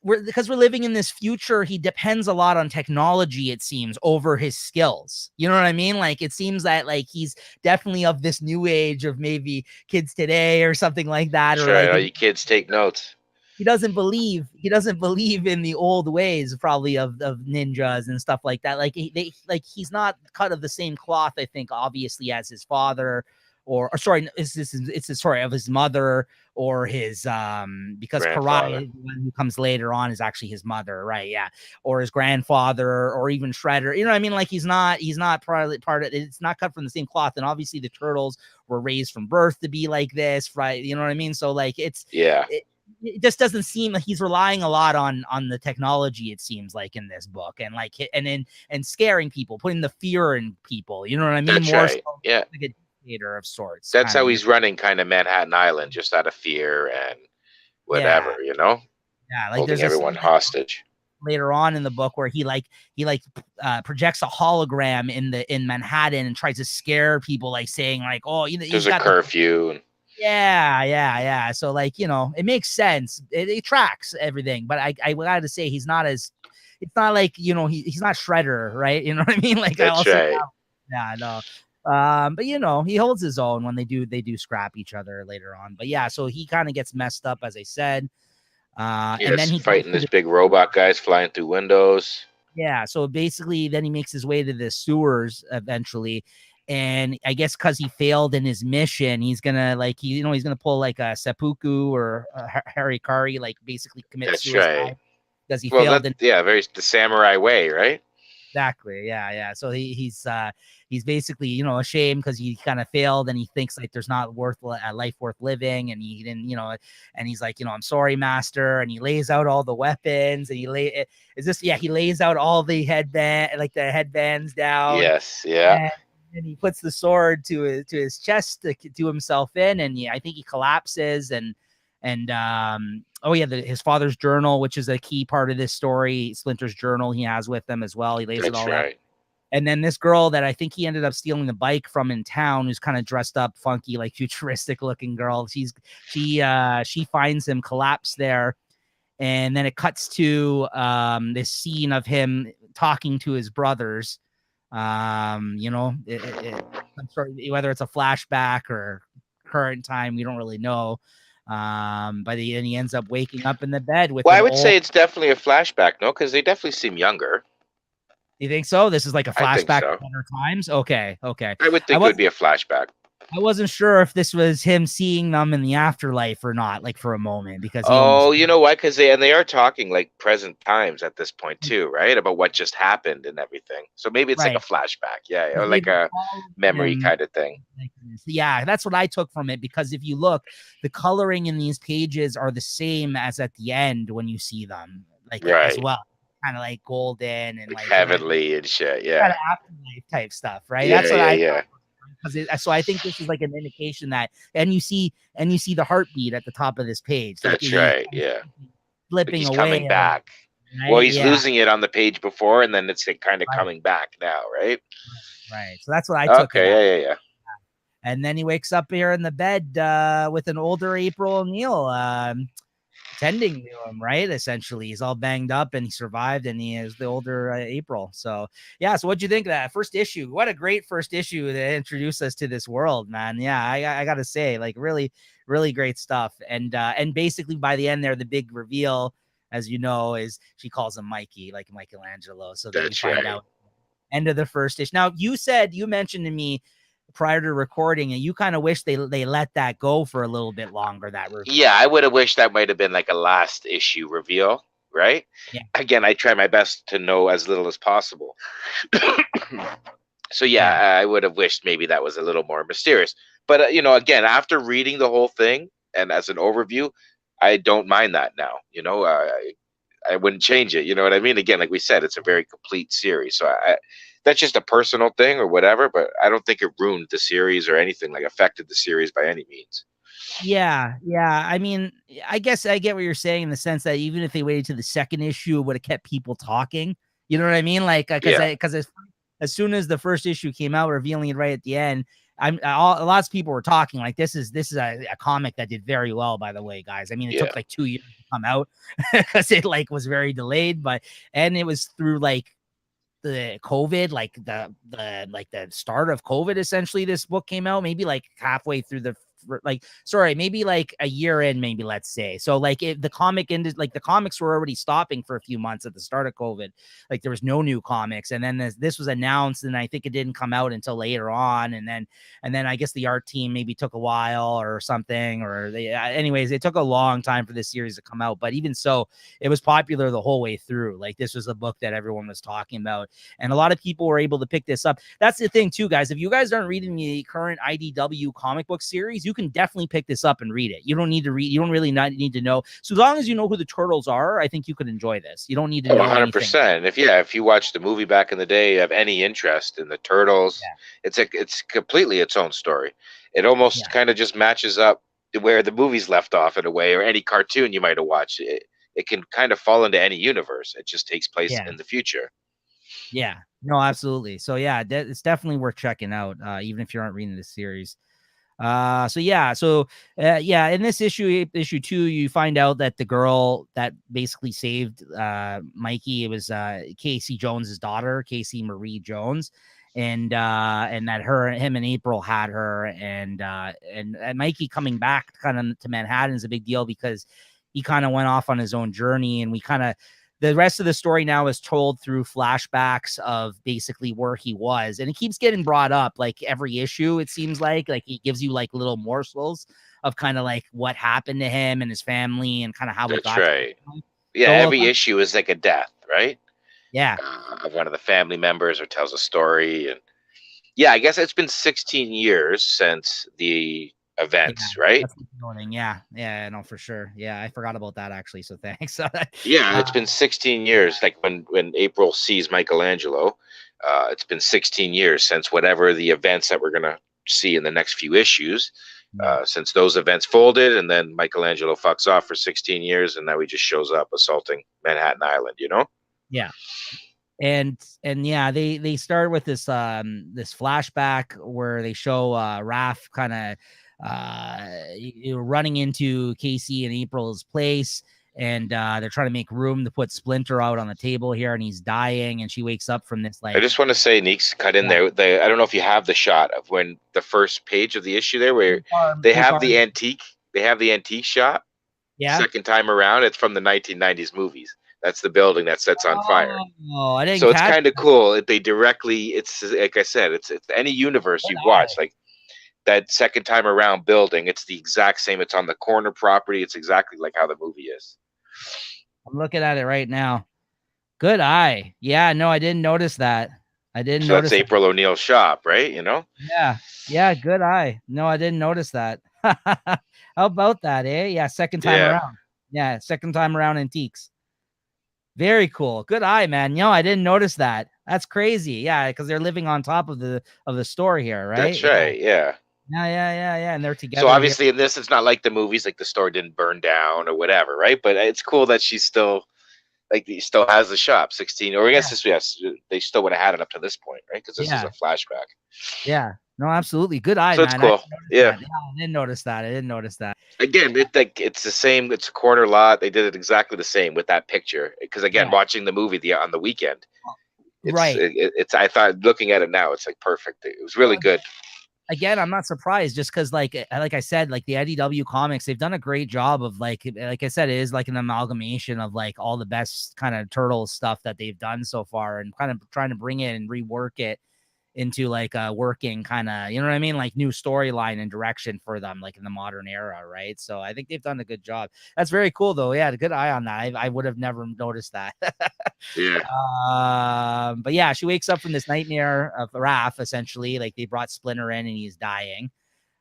because we're living in this future, he depends a lot on technology, it seems, over his skills. You know what I mean? Like, it seems that, like, he's definitely of this new age of maybe kids today or something like that. Sure, or like, all you kids take notes. He doesn't believe in the old ways, probably, of ninjas and stuff like that. Like he's not cut of the same cloth, I think, obviously, as his father, or sorry, of his mother, or his because Karai, the one who comes later on, is actually his mother, right? Yeah, or his grandfather, or even Shredder. You know what I mean? Like he's not part of. It's not cut from the same cloth, and obviously the Turtles were raised from birth to be like this, right? You know what I mean? So like it just doesn't seem like he's relying a lot on the technology, it seems like, in this book, and like and scaring people, putting the fear in people. You know what I mean? That's more right. So, yeah, like a dictator of sorts. That's how he's running kind of Manhattan Island, just out of fear and whatever, you know. Yeah, like holding everyone hostage. Later on in the book, where he projects a hologram in Manhattan and tries to scare people, like saying like, oh, you know, there's a curfew. Yeah. So, like, you know, it makes sense. It tracks everything. But I got to say, it's not like, you know, he's not Shredder, right? You know what I mean? Like, that's right. Yeah, no. But you know, he holds his own when they do scrap each other later on. But yeah, so he kind of gets messed up, as I said. And then he's fighting this big robot guys flying through windows. Yeah, so basically, then he makes his way to the sewers eventually. And I guess because he failed in his mission, he's gonna he's gonna pull like a seppuku or a harikari, like basically commit That's right. suicide because he Well, failed that in. very the samurai way, right? Exactly. Yeah. So he's basically, ashamed because he kind of failed, and he thinks like there's not a life worth living, and he didn't, and he's like, I'm sorry, master, and he lays out all the weapons, and he lays out all the headbands down, Yes. Yeah. and he puts the sword to his chest to do himself in, and I think he collapses, and his father's journal, which is a key part of this story, Splinter's journal he has with him as well. He lays it all out. And then this girl that I think he ended up stealing the bike from in town, who's kind of dressed up funky, like futuristic looking girl. She finds him collapsed there. And then it cuts to this scene of him talking to his brothers. Whether it's a flashback or current time, we don't really know. But he ends up waking up in the bed with. Well, I would say it's definitely a flashback, no, because they definitely seem younger. You think so? This is like a flashback so. to better times? Okay. I would think it would be a flashback. I wasn't sure if this was him seeing them in the afterlife or not, like for a moment, because you know why? Because they are talking like present times at this point too, right? About what just happened and everything. So maybe it's like a flashback, or like a memory kind of thing. Yeah, that's what I took from it, because if you look, the coloring in these pages are the same as at the end when you see them, as well. Kind of like golden and like heavenly and shit, kind of afterlife type stuff, right? Yeah, that's what I so I think this is like an indication that, and you see the heartbeat at the top of this page. That's right, flipping he's away, coming back. Right? Well, he's losing it on the page before, and then it's kind of coming back now, right? Right. So that's what I took. Okay, yeah. And then he wakes up here in the bed with an older April O'Neil tending to him, right? Essentially, he's all banged up and he survived, and he is the older April. So yeah. So what'd you think of that first issue? What a great first issue to introduce us to this world, man. Yeah, I gotta say, like, really, really great stuff. And basically by the end there, the big reveal, as you know, is she calls him Mikey, like Michelangelo. So that you find out end of the first issue. Now you mentioned to me prior to recording, and you kind of wish they let that go for a little bit longer. That reveal. Yeah, I would have wished that might have been like a last issue reveal, right? Yeah. Again, I try my best to know as little as possible. So yeah, I would have wished maybe that was a little more mysterious. But again, after reading the whole thing and as an overview, I don't mind that now. I wouldn't change it. You know what I mean? Again, like we said, it's a very complete series. So that's just a personal thing or whatever, but I don't think it ruined the series or anything, like affected the series by any means. Yeah. I mean, I guess I get what you're saying in the sense that even if they waited to the second issue, it would have kept people talking. You know what I mean? Like, because as soon as the first issue came out, revealing it right at the end, lots of people were talking like this is a comic that did very well, by the way, guys. I mean, it took like 2 years to come out because it was very delayed, and it was through like the COVID, like the start of COVID, essentially. This book came out maybe like halfway through maybe like a year in, maybe, let's say. So like the comic ended, like the comics were already stopping for a few months at the start of COVID. Like there was no new comics, and then this was announced, and I think it didn't come out until later on. And then I guess the art team maybe took a while or something, or anyways, it took a long time for this series to come out. But even so, it was popular the whole way through. Like this was a book that everyone was talking about, and a lot of people were able to pick this up. That's the thing too, guys. If you guys aren't reading the current IDW comic book series, you can definitely pick this up and read it. You don't need to read. You don't really need to know. So as long as you know who the Turtles are, I think you could enjoy this. You don't need to know 100%. If you watched the movie back in the day, you have any interest in the Turtles, it's completely its own story. It almost kind of just matches up where the movies left off in a way, or any cartoon you might have watched. It can kind of fall into any universe. It just takes place in the future. Yeah, no, absolutely. So yeah, it's definitely worth checking out, even if you aren't reading this series. In this issue 2, you find out that the girl that basically saved Mikey, it was Casey Jones's daughter, Casey Marie Jones, and that him and April had her, and Mikey coming back kind of to Manhattan is a big deal because he kind of went off on his own journey, and we kind of the rest of the story now is told through flashbacks of basically where he was, and it keeps getting brought up like every issue. It seems like he gives you like little morsels of kind of like what happened to him and his family and kind of how it That's got to right. him. Yeah, So every issue is like a death, right? yeah, Of one of the family members, or tells a story. And yeah, I guess it's been 16 years since the events, right? that's noting. Yeah, no, for sure. Yeah, I forgot about that actually. So thanks. Yeah, it's been 16 years. Like when April sees Michelangelo, it's been 16 years since whatever the events that we're gonna see in the next few issues. Yeah. Since those events folded, and then Michelangelo fucks off for 16 years, and now he just shows up assaulting Manhattan Island. Yeah. And yeah, they start with this this flashback where they show Raph kind of running into Casey and April's place, and they're trying to make room to put Splinter out on the table here, and he's dying, and she wakes up from this I just want to say, Neeks, cut in there. I don't know if you have the shot of when the first page of the issue there, where they have the antique shot. Yeah. Second time around, it's from the 1990s movies. That's the building that sets on fire. Oh, I didn't. So it's kind of cool. They directly, it's like I said, it's any universe you've watched, like that second time around building. It's the exact same. It's on the corner property. It's exactly like how the movie is. I'm looking at it right now. Good eye. Yeah, no, I didn't notice that. I didn't notice. That's April O'Neil's shop, right? Yeah, good eye. No, I didn't notice that. How about that, eh? Yeah, second time around. Yeah, second time around antiques. Very cool. Good eye, man. No, I didn't notice that. That's crazy. Yeah, because they're living on top of the store here, right? That's right. Yeah. Yeah. And they're together. So obviously in this, it's not like the movies, like the store didn't burn down or whatever, right? But it's cool that she's still he still has the shop. 16, or I guess yes, they still would have had it up to this point, right? Because this is a flashback. Yeah. No, absolutely. Good eye, so man. It's cool. Yeah. I didn't notice that. Again, it's the same. It's a corner lot. They did it exactly the same with that picture. Because again, watching the movie on the weekend, it's I thought, looking at it now, it's like perfect. It was really good. Again, I'm not surprised, just because like I said, like the IDW comics, they've done a great job of like I said, it is like an amalgamation of like all the best kind of Turtles stuff that they've done so far, and kind of trying to bring it and rework it into like a working kind of, you know what I mean, like new storyline and direction for them, like in the modern era, right? So I think they've done a good job. That's very cool though. Yeah, a good eye on that. I would have never noticed that. But yeah, she wakes up from this nightmare of Raph, essentially. Like they brought Splinter in and he's dying.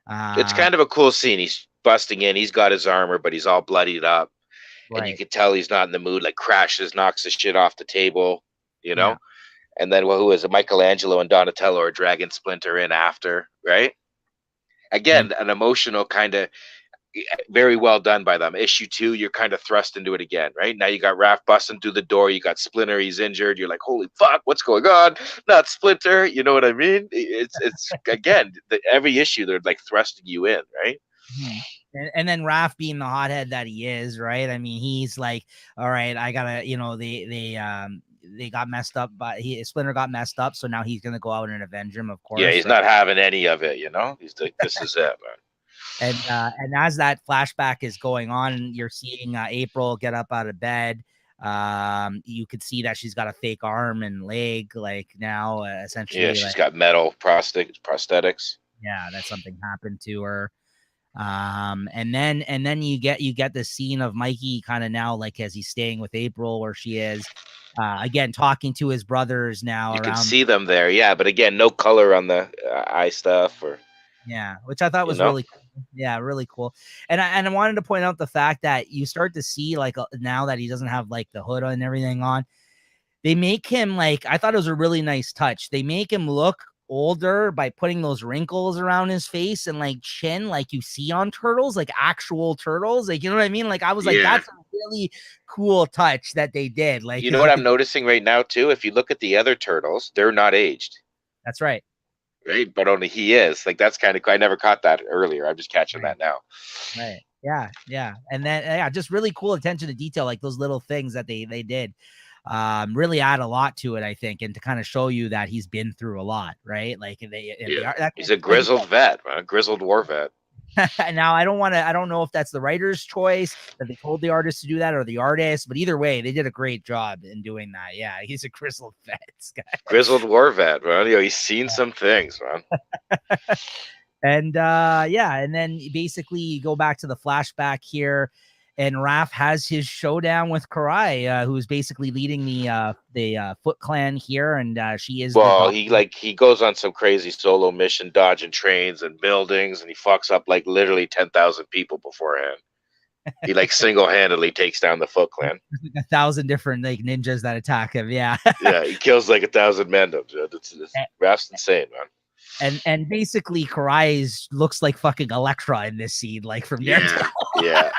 It's kind of a cool scene. He's busting in. He's got his armor, but he's all bloodied up, and you can tell he's not in the mood. Like crashes, knocks the shit off the table, Yeah. And then who is it? Michelangelo and Donatello are dragging Splinter in after, right? Again, an emotional kind of, very well done by them. Issue 2, you're kind of thrust into it again, right? Now you got Raph busting through the door. You got Splinter. He's injured. You're like, holy fuck, what's going on? Not Splinter. You know what I mean? It's again, every issue they're like thrusting you in, right? And then Raph, being the hothead that he is, right? I mean, he's like, all right, I gotta, they got messed up, but Splinter got messed up, so now he's gonna go out and avenge him, of course. Yeah, he's not having any of it, He's like, this is it, man. And as that flashback is going on, you're seeing April get up out of bed. You could see that she's got a fake arm and leg, like now, essentially. Yeah, she's got metal prosthetics. Yeah, that something happened to her. And then you get this scene of Mikey kind of now, like as he's staying with April where she is, again talking to his brothers now. You can see them there, yeah, but again, no color on the eye stuff, or which I thought was really cool. Yeah, really cool. And I wanted to point out the fact that you start to see, like, now that he doesn't have like the hood and everything on, they make him, like, I thought it was a really nice touch. They make him look older by putting those wrinkles around his face and like chin, like you see on Turtles, like actual Turtles, like, you know what I mean? Like I was like, that's a really cool touch that they did. Like, you know what I'm noticing right now too? If you look at the other Turtles, they're not aged. That's right. Right, but only he is. Like that's kind of, I never caught that earlier. I'm just catching that now. Right. Yeah. And then just really cool attention to detail, like those little things that they did. Really add a lot to it, I think, and to kind of show you that he's been through a lot, right? Like he's a grizzled vet, a grizzled war vet. Now, I don't know if that's the writer's choice that they told the artist to do that or the artist, but either way, they did a great job in doing that. Yeah, he's a grizzled vets guy. Grizzled war vet, man. He's seen some things, man. And and then basically you go back to the flashback here, and Raph has his showdown with Karai, who's basically leading the Foot Clan here, and she is. Well, he goes on some crazy solo mission, dodging trains and buildings, and he fucks up like literally 10,000 people beforehand. He like single-handedly takes down the Foot Clan. There's like 1,000 different like ninjas that attack him. Yeah. Yeah, he kills like 1,000 men. That's insane, man. And basically Karai looks like fucking Elektra in this scene, like from Daredevil. Yeah.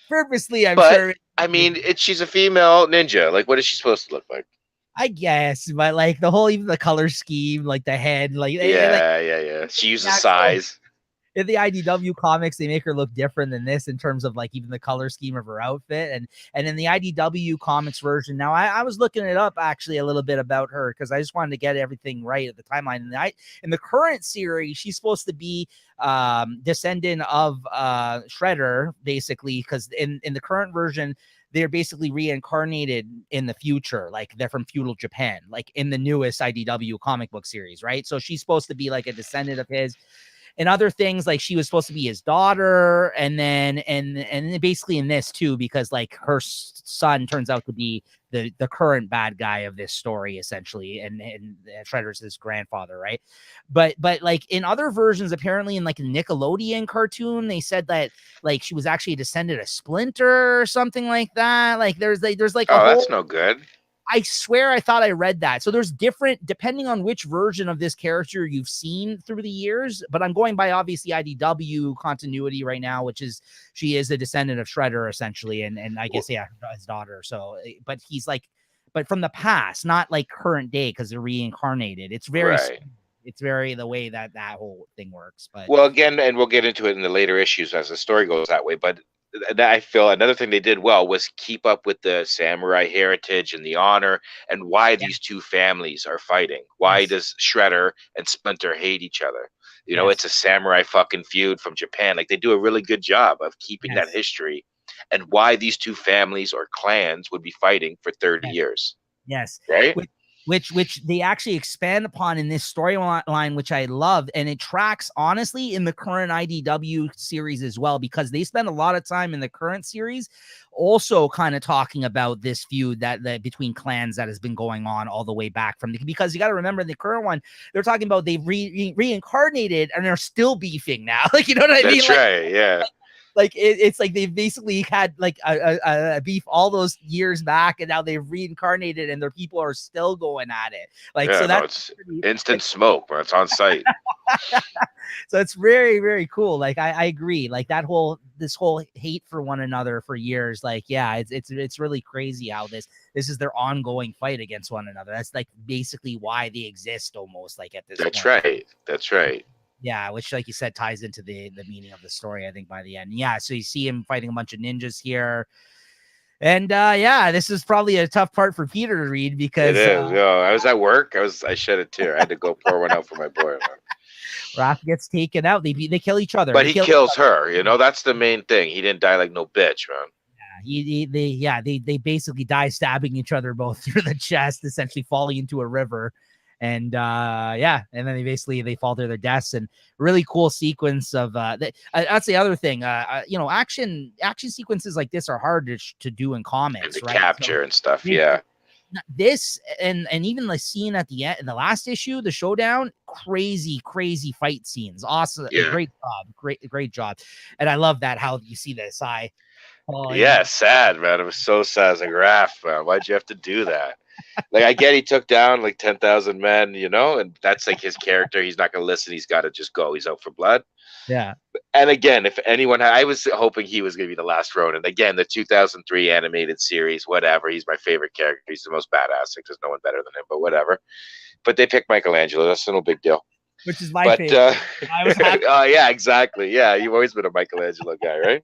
Purposely, I'm but, sure. I mean, she's a female ninja. Like, what is she supposed to look like? I guess, but like even the color scheme, like the head, like yeah. She uses size. In the IDW comics, they make her look different than this in terms of like even the color scheme of her outfit, and in the IDW comics version. Now, I was looking it up actually a little bit about her because I just wanted to get everything right at the timeline. In the current series, she's supposed to be descendant of Shredder, basically, because in the current version, they're basically reincarnated in the future, like they're from feudal Japan, like in the newest IDW comic book series, right? So she's supposed to be like a descendant of his. And other things, like she was supposed to be his daughter, and then basically in this too, because like her son turns out to be the current bad guy of this story essentially, and Shredder's his grandfather, right? But like in other versions, apparently in like a Nickelodeon cartoon, they said that like she was actually a descendant of Splinter or something like that. Like there's like that's no good. I swear I thought I read that. So there's different, depending on which version of this character you've seen through the years, but I'm going by obviously IDW continuity right now, which is she is a descendant of Shredder essentially. And I guess, yeah, his daughter. So, but he's like, but from the past, not like current day, because they're reincarnated. It's very, it's very the way that whole thing works. But well, again, and we'll get into it in the later issues as the story goes that way, but I feel another thing they did well was keep up with the samurai heritage and the honor and why these two families are fighting. Why does Shredder and Splinter hate each other? You know, it's a samurai fucking feud from Japan. Like they do a really good job of keeping that history and why these two families or clans would be fighting for 30 years. Yes. Right? Which they actually expand upon in this storyline, which I love, and it tracks honestly in the current IDW series as well, because they spend a lot of time in the current series also kind of talking about this feud that between clans that has been going on all the way back from because you got to remember in the current one they're talking about they've reincarnated and they're still beefing now, like you know what I mean? That's right, yeah. Like it's like they've basically had like a beef all those years back, and now they've reincarnated, and their people are still going at it. Like so that's instant smoke, bro. It's on site. So it's very, very cool. Like I agree. Like this whole hate for one another for years. Like it's really crazy how this is their ongoing fight against one another. That's like basically why they exist almost like at this point. That's right. Yeah, which, like you said, ties into the meaning of the story, I think, by the end. Yeah, so you see him fighting a bunch of ninjas here. And, this is probably a tough part for Peter to read because... It is. I was at work. I shed a tear. I had to go pour one out for my boy. Raph gets taken out. They kill each other. But he kills her. You know, that's the main thing. He didn't die like no bitch, man. They basically die stabbing each other both through the chest, essentially falling into a river. And and then they fall to their deaths, and really cool sequence of that's the other thing. Action sequences like this are hard to do in comics, and right? Capture and stuff. This and even the scene at the end in the last issue, the showdown, crazy fight scenes. Awesome. Great job. And I love that how you see this eye. Sad, man. It was so sad. I was like, Raph, man, why'd you have to do that? Like, I get he took down like 10,000 men, you know, and that's like his character. He's not going to listen. He's got to just go. He's out for blood. Yeah. And again, if anyone, I was hoping he was going to be the last Ronin. Again, the 2003 animated series, whatever. He's my favorite character. He's the most badass. There's no one better than him, but whatever. But they picked Michelangelo. That's no big deal. Which is my favorite. I was happy. Oh, yeah, exactly. Yeah, you've always been a Michelangelo guy, right?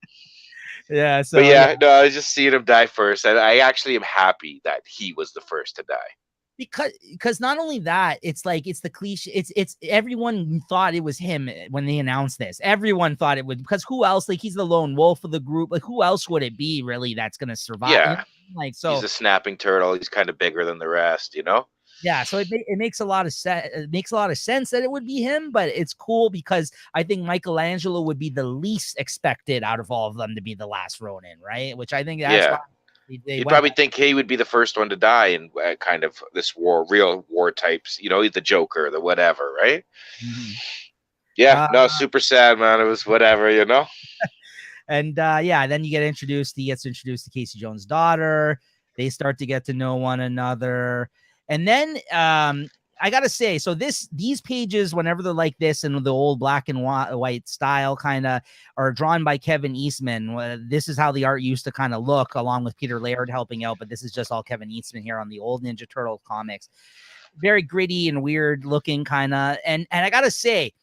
Yeah. So, but I was just seeing him die first, and I actually am happy that he was the first to die. because not only that, it's like it's the cliche. It's everyone thought it was him when they announced this. Everyone thought it would, because who else? Like, he's the lone wolf of the group. Like, who else would it be really that's gonna survive? Yeah, Like, he's so a snapping turtle. He's kind of bigger than the rest, you know. yeah, so it makes a lot of sense. It makes a lot of sense that it would be him, but it's cool because I think Michelangelo would be the least expected out of all of them to be the last Ronin, right? Which I think that's why they You'd went probably think he would be the first one to die in kind of this real war types, you know, the Joker, the whatever, right? Mhm. Yeah, no, super sad, man. It was whatever, you know. And yeah, then you get introduced. He gets introduced to Casey Jones' daughter. They start to get to know one another, and then I gotta say, so these pages, whenever they're like this in the old black and white style, kind of are drawn by Kevin Eastman. This is how the art used to kind of look, along with Peter Laird helping out. But this is just all Kevin Eastman here on the old Ninja Turtle comics. Very gritty and weird looking, kind of. And I gotta say,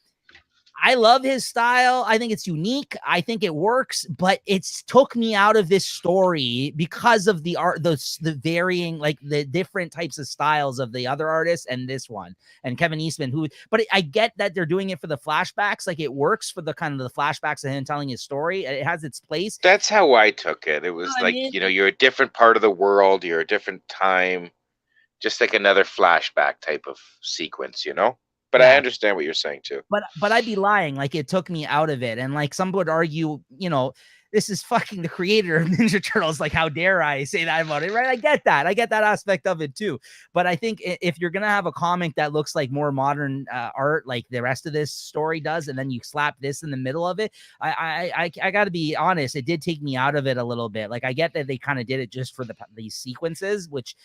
I love his style. I think it's unique. I think it works, but it's took me out of this story because of the art, the varying, like the different types of styles of the other artists and this one and Kevin Eastman, but I get that they're doing it for the flashbacks. Like, it works for the kind of the flashbacks of him telling his story. It has its place. That's how I took it. It was I like, mean, you know, you're a different part of the world. You're a different time, just like another flashback type of sequence, you know. But I understand what you're saying too. But I'd be lying. Like, it took me out of it. And like, some would argue, you know, this is fucking the creator of Ninja Turtles. Like, how dare I say that about it, right? I get that. I get that aspect of it too. But I think if you're going to have a comic that looks like more modern art, like the rest of this story does, and then you slap this in the middle of it, I got to be honest, it did take me out of it a little bit. Like, I get that they kind of did it just for these sequences, which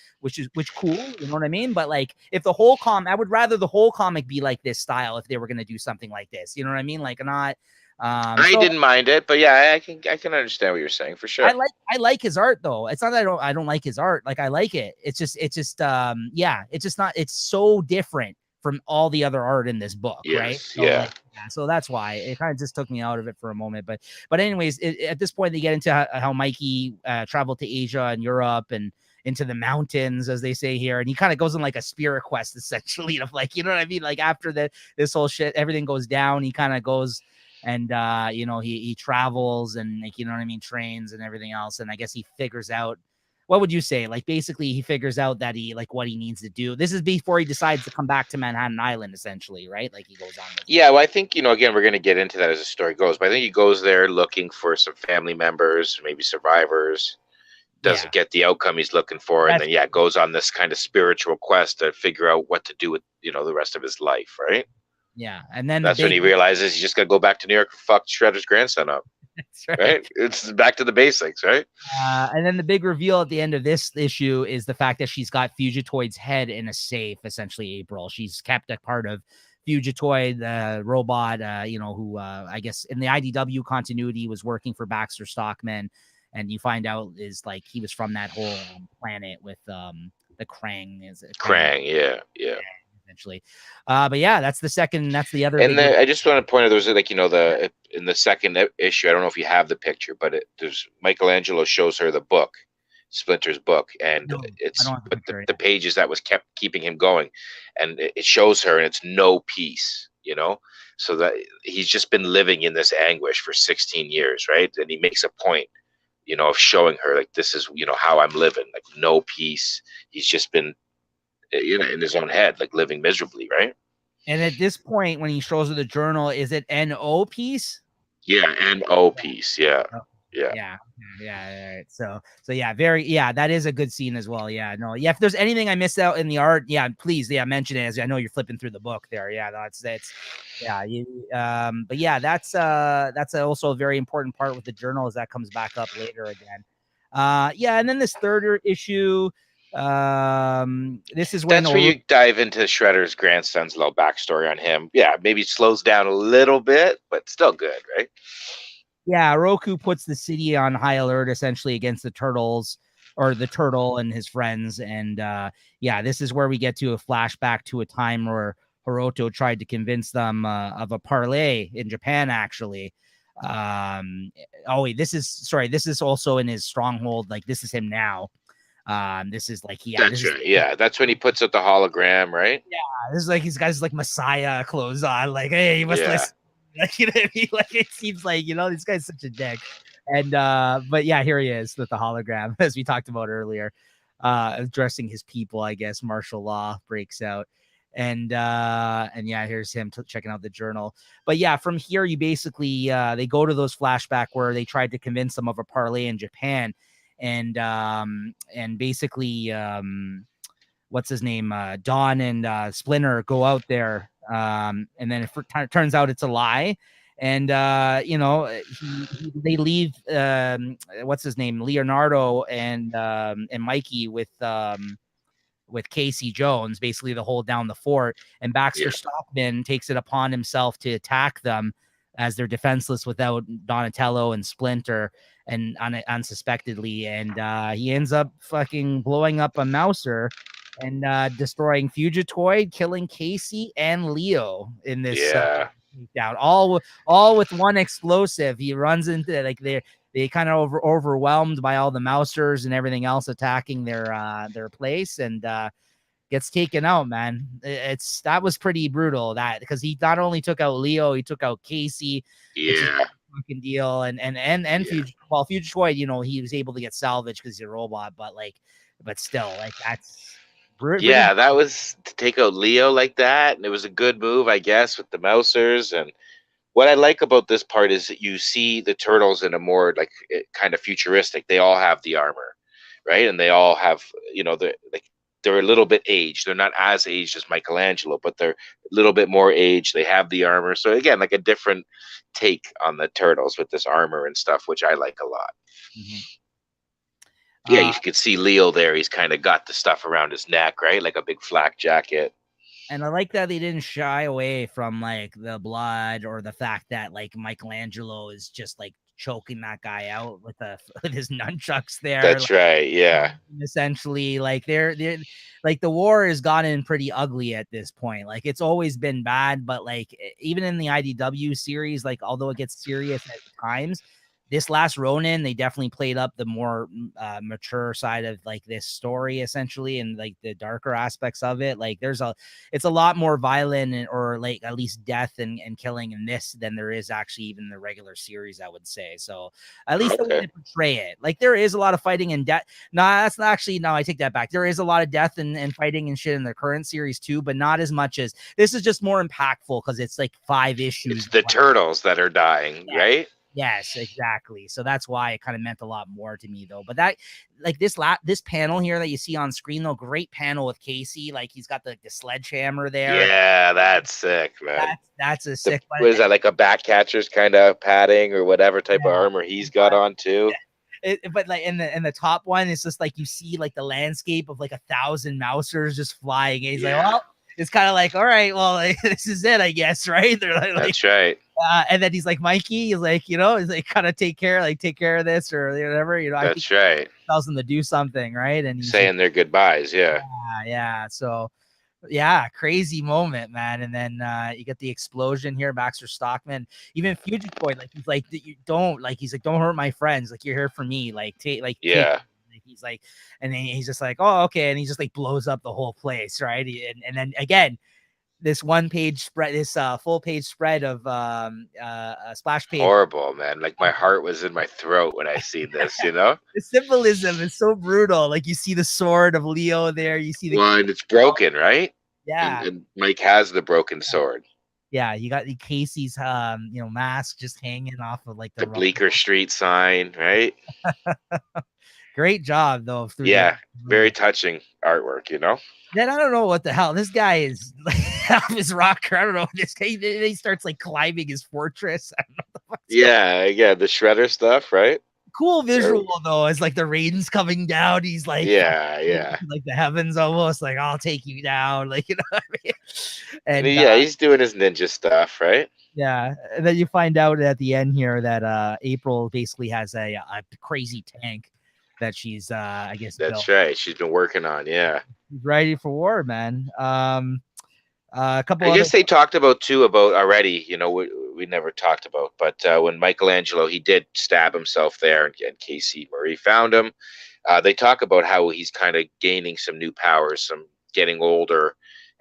cool, you know what I mean? But like, if the whole I would rather the whole comic be like this style if they were going to do something like this, you know what I mean? Like, not. I didn't mind it, but yeah, I can understand what you're saying for sure. I like his art though. It's not that I don't like his art. Like, I like it. It's just yeah, it's just not, it's so different from all the other art in this book, right? So, yeah. So that's why it kind of just took me out of it for a moment. But anyways, at this point they get into how Mikey traveled to Asia and Europe and into the mountains, as they say here, and he kind of goes on like a spirit quest essentially of, like, you know what I mean? Like, after this whole shit, everything goes down, he kind of goes and you know, he travels and, like, you know what I mean, trains and everything else. And I guess he figures out, what would you say? Like, basically he figures out that he, like, what he needs to do. This is before he decides to come back to Manhattan Island, essentially, right? Like, he goes on. Yeah, well, I think, you know, again, we're going to get into that as the story goes, but I think he goes there looking for some family members, maybe survivors, doesn't get the outcome he's looking for, and then goes on this kind of spiritual quest to figure out what to do with, you know, the rest of his life, right? Yeah, and then that's when he realizes he's just got to go back to New York and fuck Shredder's grandson up. That's right. It's back to the basics, right? And then the big reveal at the end of this issue is the fact that she's got Fugitoid's head in a safe, essentially, April. She's kept a part of Fugitoid, the robot, you know, who I guess in the IDW continuity was working for Baxter Stockman. And you find out is, like, he was from that whole planet with the Krang. Krang, yeah. Essentially. But yeah, that's the other. And I just want to point out, there's, like, you know, in the second issue, I don't know if you have the picture, but there's Michelangelo shows her the book, Splinter's book, and the pages that was kept keeping him going, and it shows her, and it's no peace, you know, so that he's just been living in this anguish for 16 years, right? And he makes a point, you know, of showing her, like, this is, you know, how I'm living, like, no peace. He's just been, you know, in his own head, like, living miserably, right? And at this point, when he shows her the journal, is it N-O piece? Yeah, N-O piece. Yeah. So yeah, that is a good scene as well. Yeah, no, yeah. If there's anything I missed out in the art, yeah, please, mention it, as I know you're flipping through the book there. Yeah, that's but yeah, that's also a very important part with the journal, as that comes back up later again. And then this third issue. This is when that's where you dive into Shredder's grandson's little backstory on him. Yeah, maybe it slows down a little bit, but still good, right? Yeah, Roku puts the city on high alert, essentially, against the turtles, or the turtle and his friends. And this is where we get to a flashback to a time where Hiroto tried to convince them of a parlay in Japan, actually. This is also in his stronghold. Like, this is him now. This is like That's right. Yeah, that's when he puts out the hologram, right? this is like he's got his like Messiah clothes on. Like, hey, you must Yeah. listen. Like, you know what I mean? Like, it seems like, this guy's such a dick. And but yeah, here he is with the hologram, as we talked about earlier, addressing his people. I guess martial law breaks out, and yeah, here's him checking out the journal. But yeah, from here you basically they go to those flashback where they tried to convince them of a parlay in Japan, and basically what's his name? Don and Splinter go out there, and then it turns out it's a lie. And they leave. What's his name? Leonardo and Mikey with Casey Jones, basically to hold down the fort. And Baxter Stockman takes it upon himself to attack them as they're defenseless without Donatello and Splinter and unsuspectedly. And he ends up fucking blowing up a Mouser and destroying Fugitoid, killing Casey and Leo in this down, all with one explosive. He runs into like they kind of overwhelmed by all the Mousers and everything else attacking their place, and gets taken out, man. That was pretty brutal, that because he not only took out Leo, he took out Casey, which is a fucking deal, and Fugitoid, he was able to get salvaged because he's a robot, but still, like that's yeah, that was to take out Leo like that, and it was a good move, I guess, with the Mousers. And what I like about this part is that you see the turtles in a more like kind of futuristic. They all have the armor, right? And they all have, they're a little bit aged. They're not as aged as Michelangelo, but they're a little bit more aged. They have the armor. So again, like a different take on the turtles with this armor and stuff, which I like a lot. Mm-hmm. Yeah, you could see Leo there. He's kind of got the stuff around his neck, right? Like a big flak jacket. And I like that they didn't shy away from like the blood or the fact that like Michelangelo is just like choking that guy out with his nunchucks there. That's right. Yeah. Essentially, like they're like the war has gotten pretty ugly at this point. Like it's always been bad, but like even in the IDW series, like although it gets serious at times, this last Ronin, they definitely played up the more mature side of like this story, essentially, and like the darker aspects of it. Like it's a lot more violent or like at least death and killing in this than there is actually even the regular series, I would say. So at least the way they portray it, like there is a lot of fighting and death. No, that's not actually, no, I take that back. There is a lot of death and fighting and shit in the current series too, but not as much as this is just more impactful because it's like 5 issues. It's the turtles that are dying, right? Yes, exactly. So that's why it kind of meant a lot more to me, though. But that, like this panel here that you see on screen, though, great panel with Casey. Like he's got the sledgehammer there. Yeah, that's sick, man. That's a sick. What is that, like a bat catcher's kind of padding or whatever type of armor he's got on too? But like in the top one, it's just like you see like the landscape of like 1,000 Mousers just flying. And he's like, well, it's kind of like, all right, well, like, this is it, I guess, right? They're like, that's right. And then he's like, Mikey, he's like, he's like, kind of take care of this or whatever, That's right. Tells them to do something, right? And he's saying like, their goodbyes, yeah. So, yeah, crazy moment, man. And then you get the explosion here, Baxter Stockman, even Fugitoid, like he's like, don't hurt my friends, like you're here for me, like take. He's like, and then he's just like, oh, okay, and he just like blows up the whole place, right? And then again, this one-page spread, this full-page spread of splash page. Horrible, man. Like my heart was in my throat when I see this. The symbolism is so brutal. Like you see the sword of Leo there. You see the and it's broken, right? Yeah. And Mike has the broken sword. Yeah, you got the Casey's mask just hanging off of like the Bleecker Street sign, right? Great job, though. Very touching artwork, Then I don't know what the hell this guy is off his rocker. I don't know. He starts like climbing his fortress. I don't know the shredder stuff, right? Cool visual though, as like the rain's coming down. He's like, like the heavens almost like, I'll take you down, like what I mean? And he's doing his ninja stuff, right? Yeah, and then you find out at the end here that April basically has a crazy tank that she's I guess that's built. Right, she's been working on. Ready for war, man. A couple I guess they talked about already, we never talked about, but when Michelangelo, he did stab himself there, and Casey Marie found him. They talk about how he's kind of gaining some new powers, some getting older,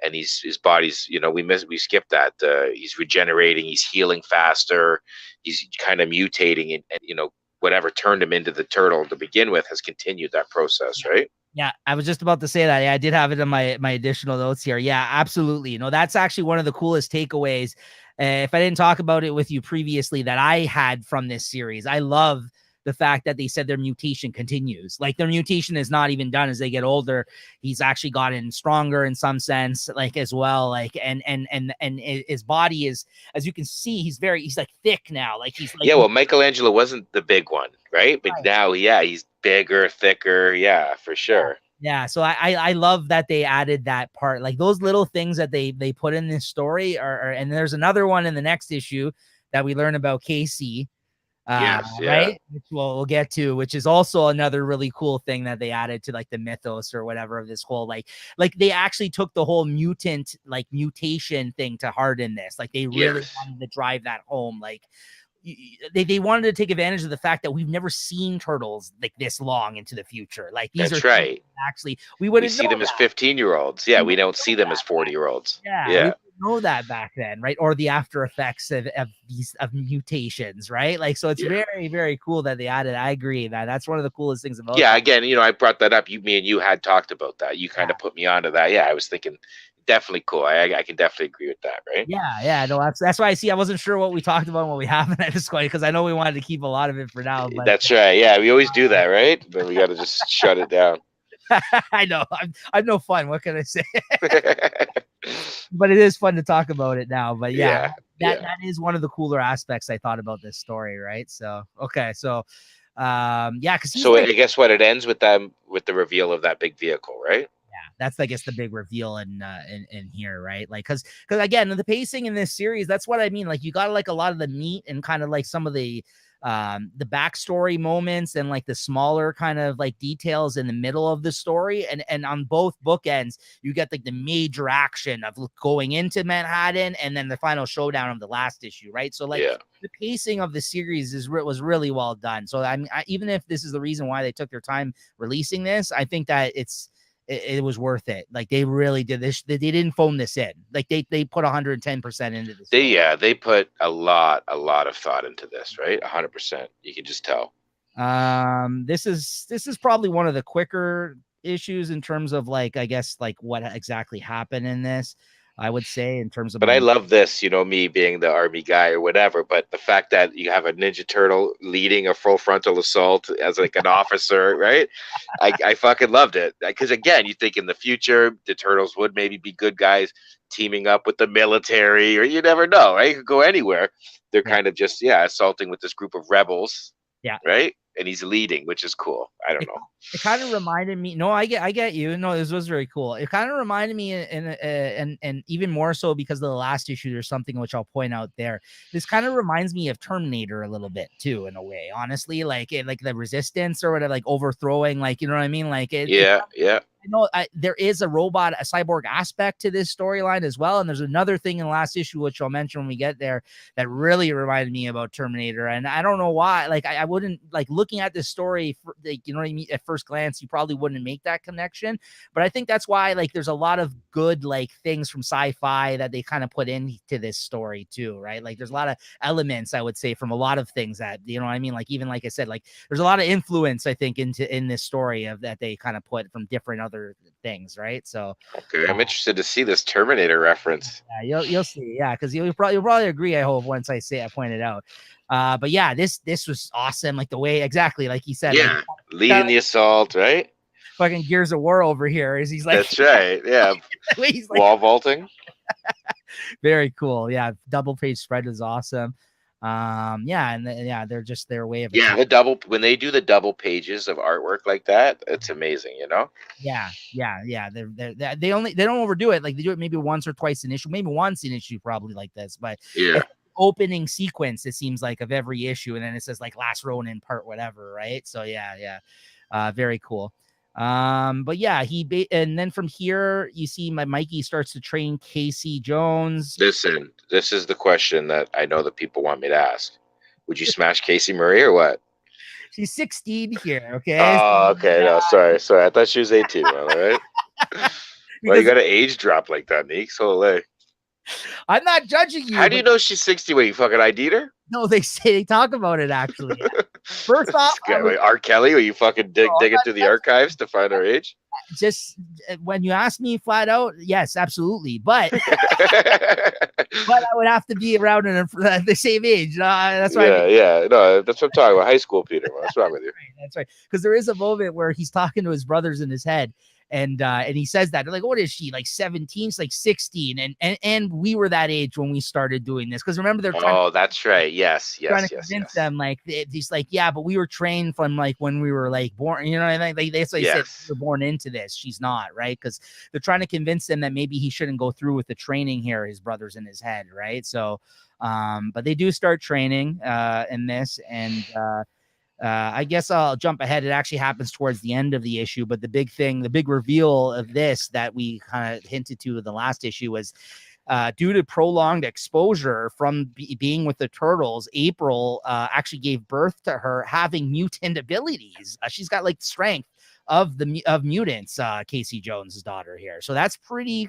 and his body's, we skipped that. He's regenerating, he's healing faster, he's kind of mutating, and whatever turned him into the turtle to begin with has continued that process, right? Yeah, I was just about to say that. Yeah, I did have it in my additional notes here. Yeah, absolutely. That's actually one of the coolest takeaways. If I didn't talk about it with you previously, that I had from this series, I love the fact that they said their mutation continues. Like their mutation is not even done as they get older. He's actually gotten stronger in some sense, like as well. Like and his body is, as you can see, he's like thick now. Like he's like, yeah. Well, Michelangelo wasn't the big one, right? But right. now, yeah, he's bigger, thicker. Yeah, for sure. Yeah, so I love that they added that part, like those little things that they put in this story. And there's another one in the next issue that we learn about Casey, Yes, yeah. right? Which we'll get to, which is also another really cool thing that they added to like the mythos or whatever of this whole like they actually took the whole mutant like mutation thing to heart in this. Like they really wanted to drive that home. Like they wanted to take advantage of the fact that we've never seen turtles like this long into the future. Like these That's are right. Actually, we see them as 15-year-olds. Yeah, we don't see them as 40-year-olds. Yeah, we didn't know that back then, right? Or the after effects of mutations, right? Like, so it's very, very cool that they added. I agree that that's one of the coolest things about. Yeah, again, I brought that up. Me and you had talked about that. You kind of put me onto that. Yeah, I was thinking definitely cool. I can definitely agree with that, right? Yeah. No, that's why I wasn't sure what we talked about and what we haven't at this point, because I know we wanted to keep a lot of it for now. But that's right. Yeah, we always do that, right? But we got to just shut it down. I know. I'm no fun. What can I say? But it is fun to talk about it now. But that is one of the cooler aspects I thought about this story, right? So okay, so because so I guess what it ends with them with the reveal of that big vehicle, right? Yeah, that's I guess the big reveal in here, right? Like because again, the pacing in this series, that's what I mean. Like you got like a lot of the meat and kind of like some of the backstory moments and like the smaller kind of like details in the middle of the story, and on both bookends you get like the major action of going into Manhattan and then the final showdown of the last issue, right? So like the pacing of the series was really well done. So I mean, even if this is the reason why they took their time releasing this, I think that it was worth it. Like they really did this. They didn't phone this in. Like they put 110% into this. They put a lot of thought into this, right? 100%. You can just tell. This is probably one of the quicker issues in terms of like, I guess, like what exactly happened in this, I would say, in terms of. But I love this, me being the army guy or whatever. But the fact that you have a Ninja Turtle leading a full frontal assault as like an officer, right? I fucking loved it. Because again, you think in the future the Turtles would maybe be good guys teaming up with the military, or you never know, right? You could go anywhere. They're kind of just assaulting with this group of rebels. Yeah. Right. And he's leading, which is cool. I don't know. It kind of reminded me. No, I get you. No, this was very cool. It kind of reminded me, and even more so because of the last issue. There's something which I'll point out there. This kind of reminds me of Terminator a little bit too, in a way. Honestly, like the resistance or whatever, like overthrowing, like you know what I mean, like it. Yeah. I know there is a cyborg aspect to this storyline as well. And there's another thing in the last issue, which I'll mention when we get there, that really reminded me about Terminator. And I don't know why, like, I wouldn't like looking at this story, like, you know what I mean? At first glance, you probably wouldn't make that connection, but I think that's why, like, there's a lot of good, like things from sci-fi that they kind of put into this story too. Right. Like there's a lot of elements, I would say, from a lot of things that, you know what I mean? Like, even like I said, like there's a lot of influence, I think, in this story of that they kind of put from different other things, right? So okay, I'm interested to see this Terminator reference. Yeah, you'll see, because you'll probably agree, I hope, once I point it out. But yeah, this was awesome, like the way exactly like he said, like, leading the assault, right? Fucking Gears of War over here is he's like that's right, yeah. He's like, wall vaulting. Very cool. Yeah, double page spread is awesome. They're just their way of when they do the double pages of artwork like that, it's amazing, they don't overdo it. Like they do it maybe once or twice an issue, maybe once an issue probably like this, but opening sequence, it seems like, of every issue, and then it says like last Ronin part whatever, right? So very cool. But yeah, and then from here you see Mikey starts to train Casey Jones. Listen, this is the question that I know that people want me to ask. Would you smash Casey Murray or what? She's 16 here. Okay. Oh, okay. No, sorry. I thought she was 18. All right. Well, you Because got an age drop like that, Neek. So, I'm not judging how you, do you but know she's 60? Wait, you fucking ID'd her? no, they talk about it actually. First off, This guy, like R. Kelly, where you fucking no, I'm dig not into the archives to find her age? just when you ask me flat out, yes, absolutely. But Yeah, I would have to be around the same age. That's why I mean, yeah. No, that's what I'm talking about. High school, Peter. What's wrong with you? that's right. Because there is a moment where he's talking to his brothers in his head, and he says that they're like, "What is she like? 17? She's like 16." And we were that age when we started doing this. Because remember, they're Oh, that's right. Yes, trying yes, to yes, convince yes. them like he's like, yeah, but we were trained from like when we were like born, you know. I think that's what they said, Yes. we're born into this. She's not, right? Because they're trying to convince them that maybe he shouldn't go through with the training here. His brother's in his head, right? So, but they do start training in this, and I guess I'll jump ahead. It actually happens towards the end of the issue, but the big thing, the big reveal of this that we kind of hinted to in the last issue was due to prolonged exposure from being with the turtles, April actually gave birth to her having mutant abilities. She's got like strength of mutants. Casey Jones's daughter here, so that's pretty.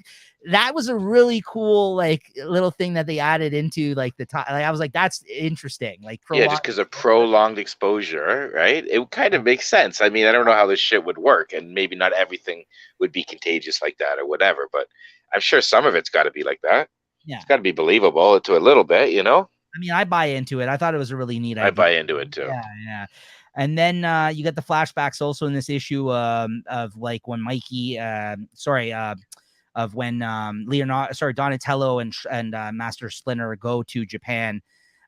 That was a really cool like little thing that they added into like the time. Like, I was like, that's interesting. Like Yeah, prolonged. just because of prolonged exposure, right? It kind of makes sense. I mean, I don't know how this shit would work, and maybe not everything would be contagious like that or whatever, but I'm sure some of it's got to be like that. Yeah, It's got to be believable to a little bit, you know? I mean, I buy into it. I thought it was a really neat I idea. buy into it too. Yeah, yeah. And then you get the flashbacks also in this issue of like when Mikey, of when Donatello and Master Splinter go to Japan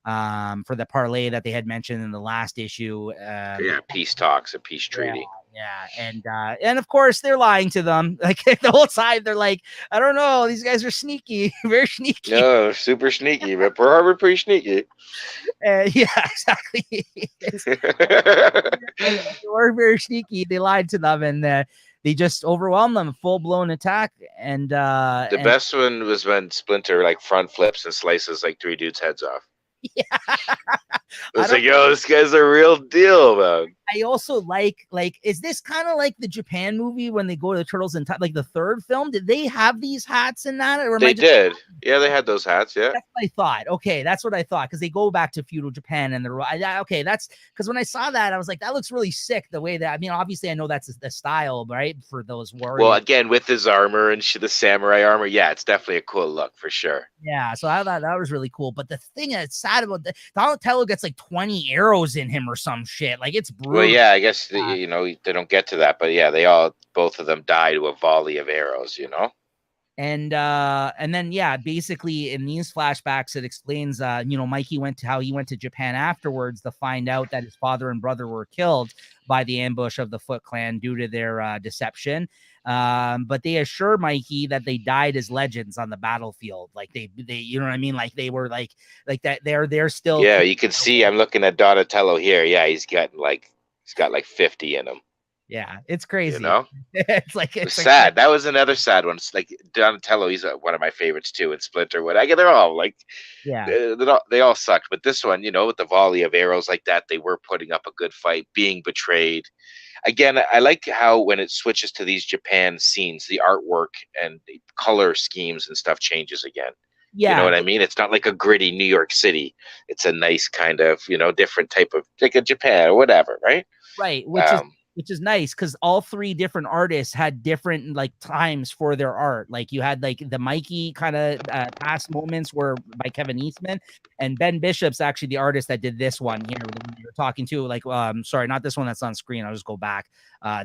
for the parlay that they had mentioned in the last issue. Yeah, peace talks, a peace Yeah, treaty. yeah, and of course they're lying to them. Like the whole time, they're like, I don't know, these guys are sneaky, very sneaky. No, super sneaky, but Pearl Harbor pretty sneaky. Yeah, exactly. They were very sneaky. They lied to them, and they just overwhelmed them, full blown attack. And The best one was when Splinter like front flips and slices like three dudes' heads off. yeah, It was like, yo, this guy's a real deal, man. I also like, is this kind of like the Japan movie when they go to the Turtles in time, like the third film? Did they have these hats in that? Or am They I just did. Yeah, they had those hats. Yeah. That's what I thought. Okay, that's what I thought because they go back to feudal Japan and okay. That's because when I saw that, I was like, that looks really sick. The way that I mean, obviously, I know that's the style, right, for those warriors. Well, again, with his armor and the samurai armor, yeah, it's definitely a cool look for sure. Yeah, so I thought that was really cool. But the thing that's sad about Donatello gets like 20 arrows in him or some shit. Like it's brutal. Well, yeah, I guess you know they don't get to that, but yeah, both of them die to a volley of arrows. You know. And then yeah, basically in these flashbacks, it explains Mikey how he went to Japan afterwards to find out that his father and brother were killed by the ambush of the Foot Clan due to their deception. But they assure Mikey that they died as legends on the battlefield. Like they you know what I mean? Like they were like that they're still. Yeah, you can see. I'm looking at Donatello here. Yeah, he's got like 50 in him. Yeah, it's crazy. You know, it's sad. That was another sad one. It's like Donatello, he's one of my favorites too. And Splinter, they're all like, yeah, they all sucked. But this one, with the volley of arrows like that, they were putting up a good fight, being betrayed. Again, I like how when it switches to these Japan scenes, the artwork and the color schemes and stuff changes again. yeah. You know what I mean? It's not like a gritty New York City. It's a nice kind of, different type of like a Japan or whatever, right? Right, which is nice because all three different artists had different like times for their art. Like you had like the Mikey kind of past moments were by Kevin Eastman, and Ben Bishop's actually the artist that did this one here that you're talking to. Like, sorry, not this one that's on screen. I'll just go back.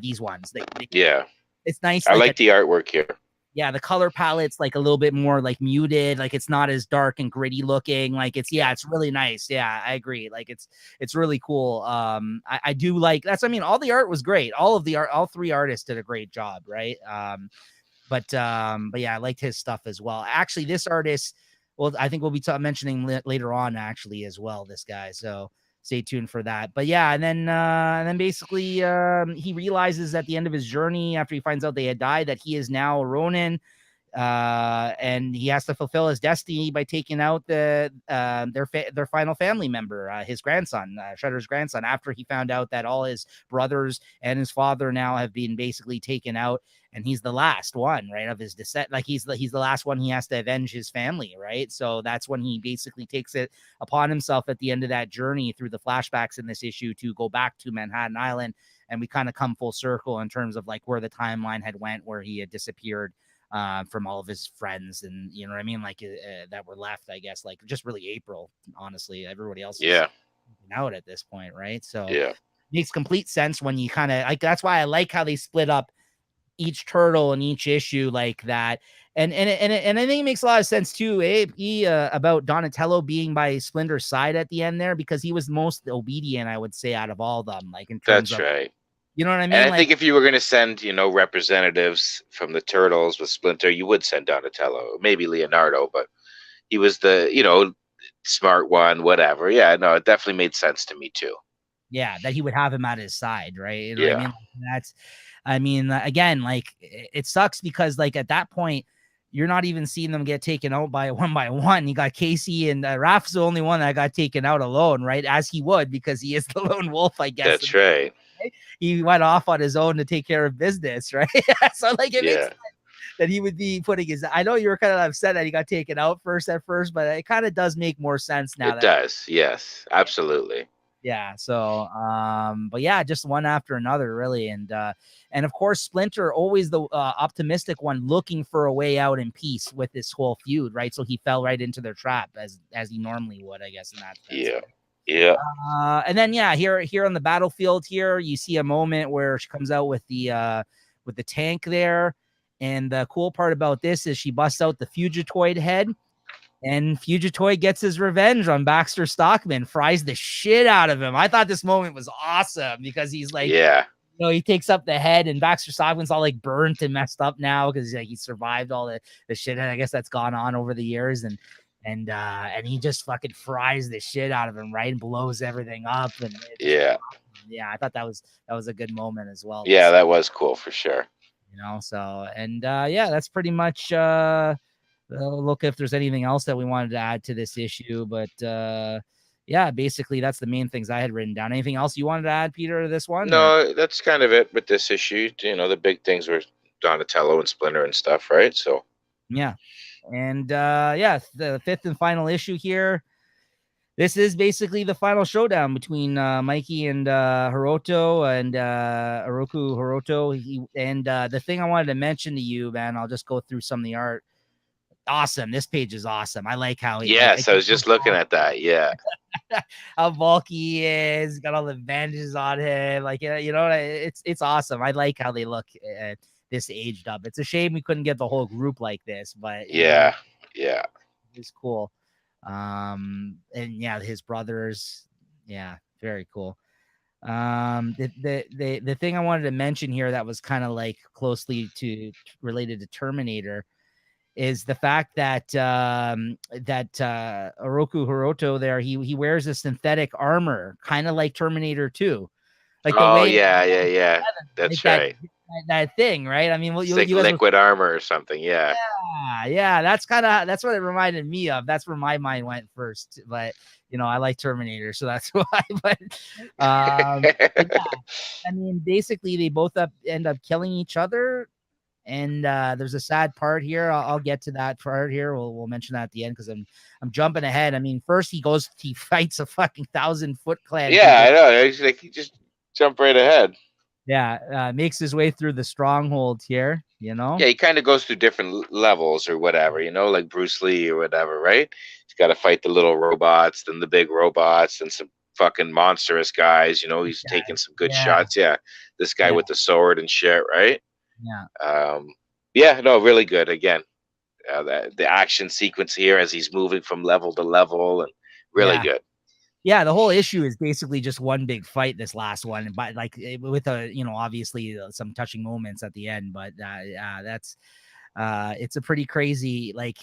These ones. Yeah, it's nice. I like the artwork here. Yeah, the color palette's like a little bit more like muted, like it's not as dark and gritty looking. Like it's really nice. Yeah, I agree. Like it's really cool. I do like that's. I mean, all the art was great. All three artists did a great job, right? But yeah, I liked his stuff as well. Actually, this artist, well, I think we'll be mentioning later on actually as well. This guy, so stay tuned for that. But yeah, and then basically he realizes at the end of his journey, after he finds out they had died, that he is now a Ronin. and he has to fulfill his destiny by taking out their final family member, his grandson, Shredder's grandson, after he found out that all his brothers and his father now have been basically taken out, and he's the last one, right, of his descent. Like he's the last one. He has to avenge his family, right? So that's when he basically takes it upon himself at the end of that journey through the flashbacks in this issue to go back to Manhattan Island, and we kind of come full circle in terms of like where the timeline had went, where he had disappeared from all of his friends, and you know what I mean, like that were left, I guess, like just really April. Honestly, everybody else is out at this point, right? So makes complete sense when you kind of like. That's why I like how they split up each turtle in each issue like that. And I think it makes a lot of sense too, about Donatello being by Splinter's side at the end there, because he was most obedient, I would say, out of all of them. Like in terms of, right. you know what I mean? And I like, think if you were going to send, representatives from the Turtles with Splinter, you would send Donatello, maybe Leonardo, but he was the, smart one, whatever. Yeah, no, it definitely made sense to me too. Yeah, that he would have him at his side, right? You know what I Yeah. mean? Again, like it sucks because like at that point, you're not even seeing them get taken out by one. You got Casey, and Raph's the only one that got taken out alone, right? As he would, because he is the lone wolf, I guess. That's right. He went off on his own to take care of business, right? So like it makes sense that he would be putting his. I know you were kind of upset that he got taken out at first, but it kind of does make more sense now. It does. Yes, absolutely. Yeah. So, but yeah, just one after another, really. And of course, Splinter, always the optimistic one, looking for a way out in peace with this whole feud, right? So he fell right into their trap as he normally would, I guess, in that sense. Yeah. Yeah. And then, here on the battlefield here, you see a moment where she comes out with the tank there. And the cool part about this is she busts out the Fugitoid head. And Fugitoid gets his revenge on Baxter Stockman, fries the shit out of him. I thought this moment was awesome because he's like, he takes up the head, and Baxter Stockman's all like burnt and messed up now because he survived all the shit. And I guess that's gone on over the years. And he just fucking fries the shit out of him, right? And blows everything up. And I thought that was a good moment as well. Yeah, that was cool for sure. So, and that's pretty much look if there's anything else that we wanted to add to this issue, but basically that's the main things I had written down. Anything else you wanted to add, Peter, to this one? No, that's kind of it with this issue. The big things were Donatello and Splinter and stuff, right? So yeah. And the fifth and final issue here. This is basically the final showdown between Mikey and Hiroto and Oroku Hiroto. The thing I wanted to mention to you, man, I'll just go through some of the art. Awesome. This page is awesome. I like how I was just looking at that. Yeah. How bulky he is, got all the bandages on him. Like, it's awesome. I like how they look this aged up. It's a shame we couldn't get the whole group like this, but it's cool. And his brothers, very cool. The thing I wanted to mention here that was kind of like closely related to Terminator is the fact that Oroku Hiroto there, he wears a synthetic armor, kind of like Terminator 2. Like the way that's right. That thing, right? I mean, you like liquid armor or something, yeah. That's what it reminded me of. That's where my mind went first. But I like Terminator, so that's why. But I mean, basically, they both end up killing each other. And there's a sad part here. I'll get to that part here. We'll mention that at the end because I'm jumping ahead. I mean, first he fights a fucking 1,000-foot clan. Yeah, I know. He's like, he just jump right ahead. Yeah, makes his way through the stronghold here. Yeah, he kind of goes through different levels or whatever. Like Bruce Lee or whatever, right? He's got to fight the little robots, then the big robots, and some fucking monstrous guys. He's taking some good shots. Yeah, this guy with the sword and shit, right? Yeah. Really good. Again, the action sequence here as he's moving from level to level, and really good. Yeah, the whole issue is basically just one big fight. This last one, but like with obviously some touching moments at the end. But that's it's a pretty crazy. Like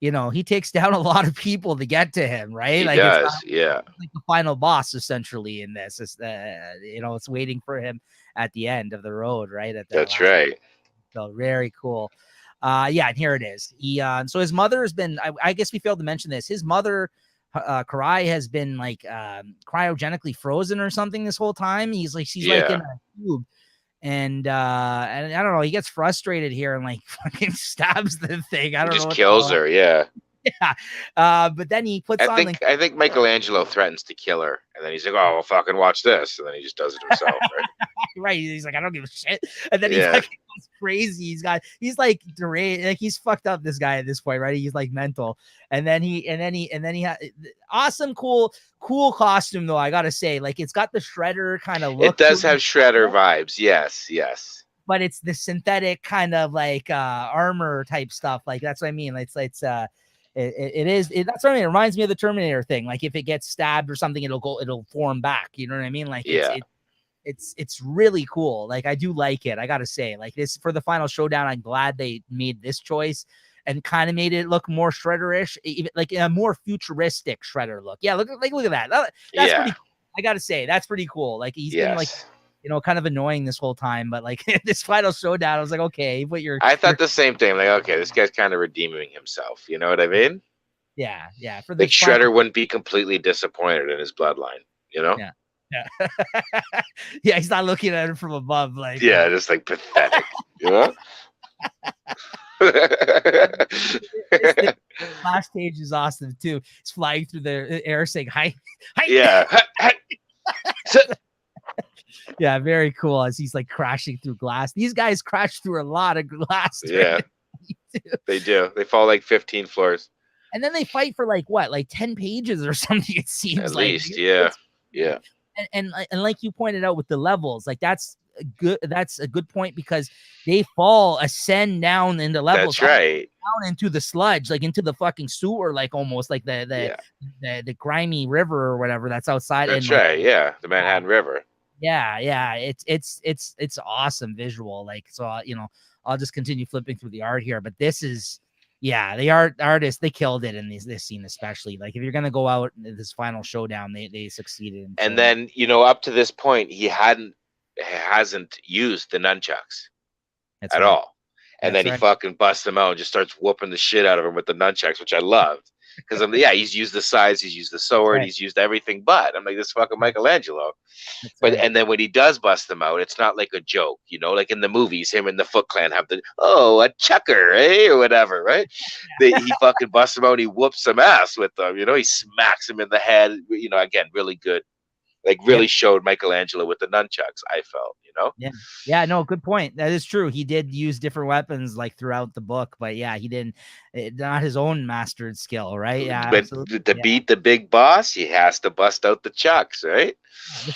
he takes down a lot of people to get to him, right? He like does, it's like the final boss essentially in this. It's it's waiting for him at the end of the road, right? That's right. So very cool. Yeah, and here it is. So his mother has been, I guess we failed to mention this. His mother, Karai, has been like cryogenically frozen or something this whole time. She's like in a tube. And I don't know, he gets frustrated here and like fucking stabs the thing. I don't know. Just kills her, yeah. Yeah. But then he puts I think Michelangelo threatens to kill her, and then he's like, "Oh, well, fucking watch this," and then he just does it himself, right? Right. He's like, I don't give a shit. And then he fucking goes crazy. He's like deranged, like he's fucked up, this guy at this point, right? He's like mental. And then he had awesome, cool costume though. I gotta say, like it's got the Shredder kind of look. It does have Shredder vibes, yes. But it's the synthetic kind of like armor type stuff. Like that's what I mean. It's that's what I mean. It reminds me of the Terminator thing. Like if it gets stabbed or something, it'll form back. You know what I mean? Like it's really cool. Like I do like it. I gotta say, like this for the final showdown, I'm glad they made this choice and kind of made it look more Shredder-ish, even like a more futuristic Shredder look. Yeah, look at that. That's pretty cool. I gotta say, that's pretty cool. Like he's been like, kind of annoying this whole time, but like this final showdown, I was like, okay, but I thought the same thing. Like, okay, this guy's kind of redeeming himself. You know what I mean? Yeah. For the Shredder wouldn't be completely disappointed in his bloodline. You know? Yeah. Yeah, he's not looking at it from above, like just like pathetic. You know? Last page is awesome too. He's flying through the air saying hi. Yeah. Yeah, very cool as he's like crashing through glass. These guys crash through a lot of glass. Yeah, they do. They fall like 15 floors. And then they fight for like 10 pages or something, it seems at like. Least, yeah. And like you pointed out with the levels, like that's a good point because they ascend down into levels. That's right. Down into the sludge, like into the fucking sewer, like almost like the grimy river or whatever that's outside. That's right. Yeah, the Manhattan River. Yeah. It's awesome visual. Like, so I'll just continue flipping through the art here, but this is the artists, they killed it in this scene, especially. Like if you're gonna go out in this final showdown, they succeeded. And then up to this point, he hasn't used the nunchucks at all. And then he fucking busts them out and just starts whooping the shit out of him with the nunchucks, which I loved. Because he's used the size, he's used the sword, he's used everything, but I'm like, this fucking Michelangelo. And then when he does bust them out, it's not like a joke, like in the movies, him and the Foot Clan have a chucker, or whatever, right? He fucking busts them out, and he whoops some ass with them, he smacks him in the head, again, really good. Like really showed Michelangelo with the nunchucks, I felt, Yeah, no, good point. That is true. He did use different weapons like throughout the book, but he didn't, not his own mastered skill, right? Yeah. But to beat the big boss, he has to bust out the chucks, right?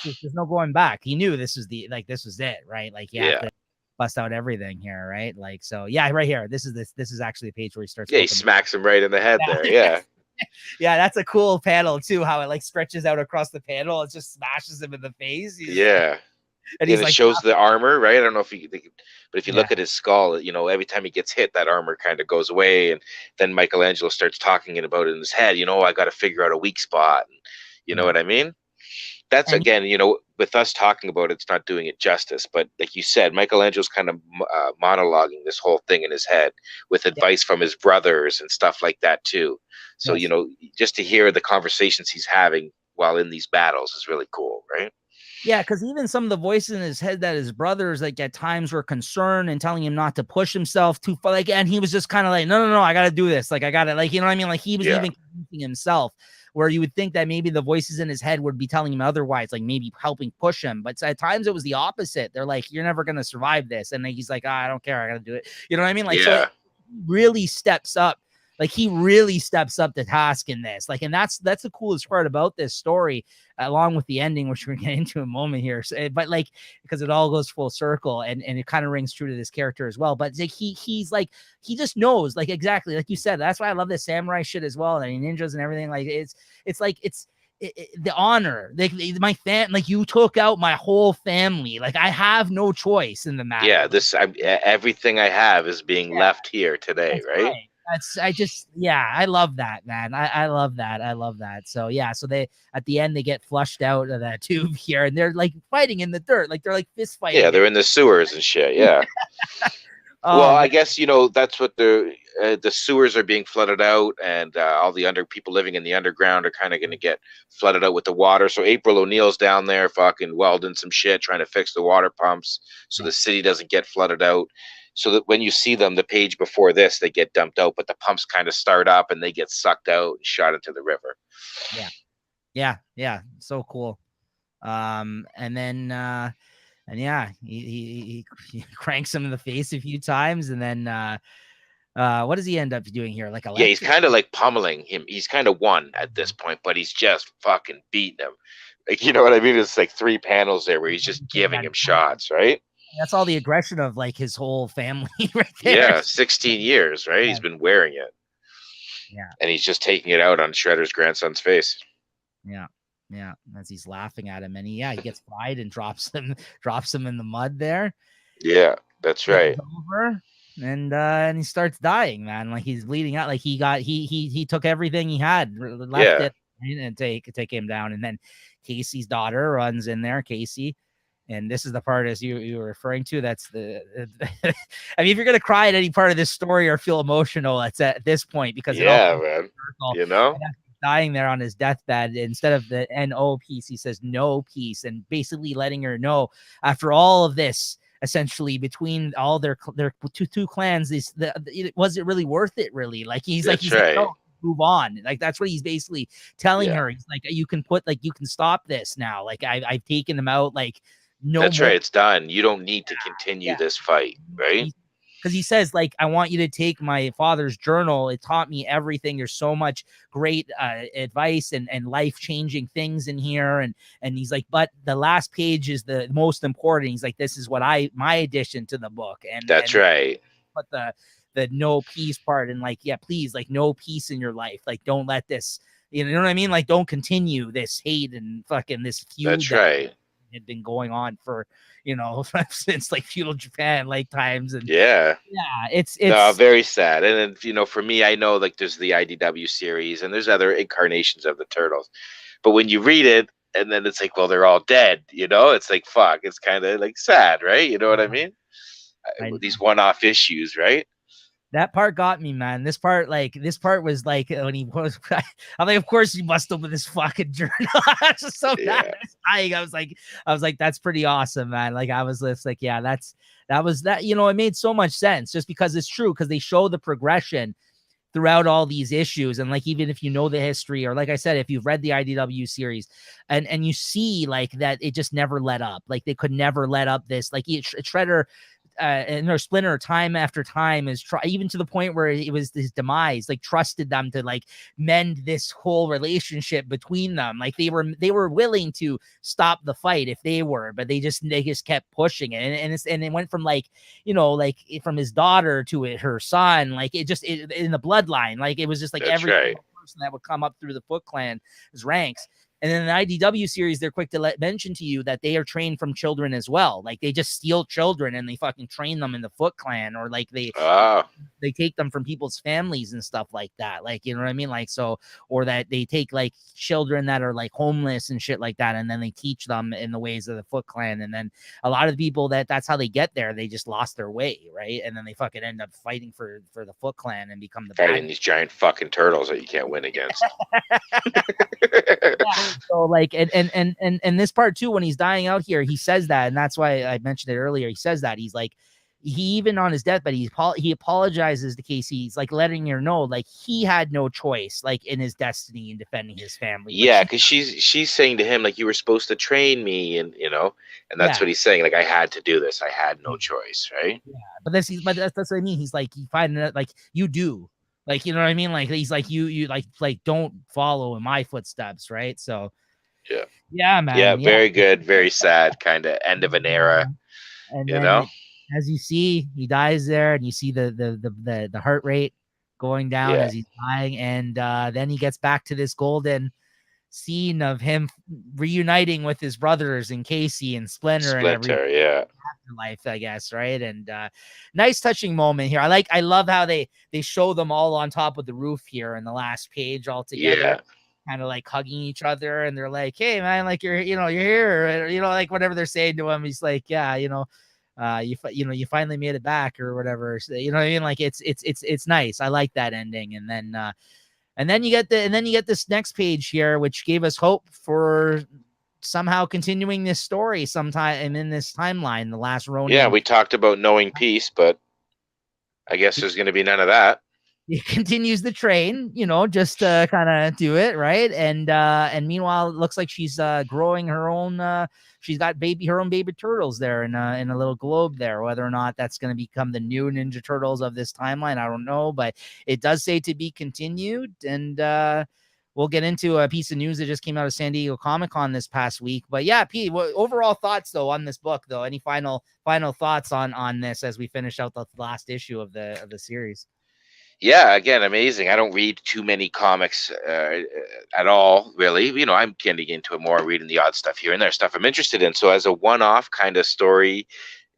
There's no going back. He knew this was it, right? Like, have to bust out everything here, right? Like, so right here. This is actually the page where he starts. Yeah, he smacks him right in the head there. Yeah. Yeah, that's a cool panel too. How it like stretches out across the panel, it just smashes him in the face. And it shows the armor, right? I don't know but if you look at his skull, every time he gets hit, that armor kind of goes away, and then Michelangelo starts talking about it in his head. I got to figure out a weak spot. And, you know what I mean? That's again, with us talking about it, it's not doing it justice. But like you said, Michelangelo's kind of monologuing this whole thing in his head with advice from his brothers and stuff like that too. So, just to hear the conversations he's having while in these battles is really cool, right? Yeah, because even some of the voices in his head that his brothers like at times were concerned and telling him not to push himself too far. Like, and he was just kind of like, no, I got to do this. Like, I got to, like, you know what I mean? Like he was even convincing himself, where you would think that maybe the voices in his head would be telling him otherwise, like maybe helping push him. But at times it was the opposite. They're like, you're never going to survive this. And then he's like, I don't care. I got to do it. You know what I mean? Like, so it really steps up. Like he really steps up the task in this. Like, and that's the coolest part about this story, along with the ending, which we're gonna get into in a moment here. So, but like, because it all goes full circle and it kind of rings true to this character as well. But like he's like, he just knows, like exactly like you said. That's why I love this samurai shit as well, and ninjas and everything. Like it's the honor. Like my fam, like you took out my whole family. Like I have no choice in the matter. Yeah, everything I have is being left here today, right? I love that, man. I love that. So so they at the end they get flushed out of that tube here, and they're like fighting in the dirt, like they're like fist fighting. Yeah, they're in the sewers and shit. Yeah. Well, Man. I guess that's what the sewers are being flooded out, and all the people living in the underground are kind of going to get flooded out with the water. So April O'Neil's down there, fucking welding some shit, trying to fix the water pumps, so the city doesn't get flooded out. So that when you see them, the page before this, they get dumped out, but the pumps kind of start up and they get sucked out and shot into the river. Yeah. So cool. And then and yeah, he cranks him in the face a few times, and then what does he end up doing here? Like Yeah, he's electric? kind of like pummeling him. He's kind of won at this point, but he's just fucking beating him. Like, you know what I mean? It's like 3 panels there where he's just giving him shots, right? That's all the aggression of like his whole family right there. Yeah, 16 years, right? He's been wearing it. Yeah. And he's just taking it out on Shredder's grandson's face. Yeah. As he's laughing at him, and he gets fried and drops him in the mud there. Yeah, that's right. Over, and he starts dying, man. Like he's bleeding out. Like he took everything he had, left it, and take him down. And then Casey's daughter runs in there, Casey. And this is the part, as you were referring to, that's the I mean, if you're gonna cry at any part of this story or feel emotional, it's at this point, because man, dying there on his deathbed, instead of the NO peace, he says no peace, and basically letting her know, after all of this, essentially between all their two clans, was it really worth it? Really, like he's like no, move on. Like that's what he's basically telling her. He's like, you can stop this now. Like I've taken them out. Like no, that's more. Right. It's done. You don't need to continue this fight, right? Because he says, like, I want you to take my father's journal. It taught me everything. There's so much great advice and life-changing things in here. And he's like, but the last page is the most important. He's like, this is what my addition to the book. And that's right. But the no peace part, and like, yeah, please, like, no peace in your life. Like, don't let this, you know what I mean? Like, don't continue this hate and fucking this feud. That's right. Had been going on for since like feudal Japan like times. And it's very sad. And then for me, I know like there's the IDW series and there's other incarnations of the Turtles, but when you read it and then it's like, well, they're all dead, it's like, fuck, it's kind of like sad, right? You know what I mean? These one-off issues, right? That part got me, man. This part was like when he was. I'm like, of course you must open this fucking journal. I was just so mad. I was like, that's pretty awesome, man. Like I was just like, yeah, that was that. It made so much sense just because it's true, because they show the progression throughout all these issues. And like, even if you know the history, or like I said, if you've read the IDW series and you see like that, it just never let up. Like they could never let up this, like Shredder and Splinter time after time is even to the point where it was his demise, like trusted them to like mend this whole relationship between them. Like they were willing to stop the fight if they were, but they just kept pushing it. And it went from like, like from his daughter to her son, like it in the bloodline, like it was just like every person that would come up through the Foot Clan's ranks. And then in the IDW series, they're quick to mention to you that they are trained from children as well. Like they just steal children and they fucking train them in the Foot Clan, or like they take them from people's families and stuff like that. Like, you know what I mean? Like, so, or that they take like children that are like homeless and shit like that, and then they teach them in the ways of the Foot Clan. And then a lot of the people that's how they get there. They just lost their way, right? And then they fucking end up fighting for the Foot Clan and become the fighting these giant fucking turtles that you can't win against. So like, and this part too, when he's dying out here, he says that, and that's why I mentioned it earlier. He says that he's like, he even on his deathbed, he apologizes to Casey. He's like letting her know, like he had no choice, like in his destiny in defending his family. Yeah, because she's saying to him like, you were supposed to train me, and and that's what he's saying. Like I had to do this. I had no choice, right? Yeah, but that's what I mean. He's like, he finding it like you do. Like, you know what I mean? Like, he's like, you like, don't follow in my footsteps. Right. So, yeah, man. Yeah. Very good. Very sad kind of end of an era, and as you see, he dies there, and you see the heart rate going down as he's dying. And then he gets back to this golden scene of him reuniting with his brothers and Casey and Splinter and everything. Life, I guess, right? And nice touching moment here. I love how they show them all on top of the roof here in the last page all together, kind of like hugging each other, and they're like, hey man, like you're here, or, like whatever they're saying to him. He's like, yeah, you finally made it back or whatever. So, you know what I mean? Like it's nice. I like that ending. And then you get this next page here, which gave us hope for somehow continuing this story sometime in this timeline. The last Ronin. Yeah, we talked about knowing peace, but I guess there's going to be none of that. He continues the train, just to kind of do it right. And meanwhile, it looks like she's growing her own. She's got her own baby turtles there in a little globe there. Whether or not that's going to become the new Ninja Turtles of this timeline, I don't know, but it does say to be continued. And we'll get into a piece of news that just came out of San Diego Comic-Con this past week. But yeah, Pete, overall thoughts though on this book though? Any final thoughts on this as we finish out the last issue of the series? Yeah, again, amazing. I don't read too many comics at all, really. I'm getting into it more, reading the odd stuff here and there, stuff I'm interested in. So as a one-off kind of story,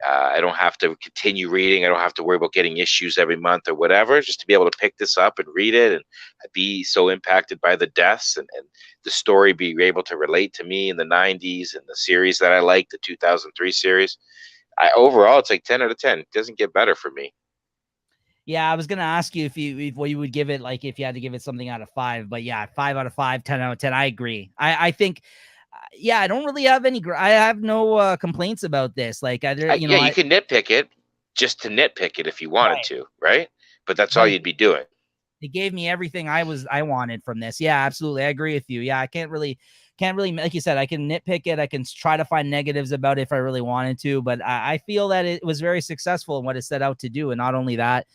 I don't have to continue reading. I don't have to worry about getting issues every month or whatever. Just to be able to pick this up and read it and be so impacted by the deaths and the story be able to relate to me in the 90s and the series that I like, the 2003 series. Overall, it's like 10 out of 10. It doesn't get better for me. Yeah, I was gonna ask you if you would give it, like if you had to give it something out of 5, but yeah, 5 out of 5, 10 out of 10. I agree. I think, yeah, I don't really have I have no complaints about this. Like, you can nitpick it just to nitpick it if you wanted to, right? But that's all you'd be doing. It gave me everything I wanted from this. Yeah, absolutely. I agree with you. Yeah, I can't really, like you said, I can nitpick it. I can try to find negatives about it if I really wanted to, but I feel that it was very successful in what it set out to do. And not only that,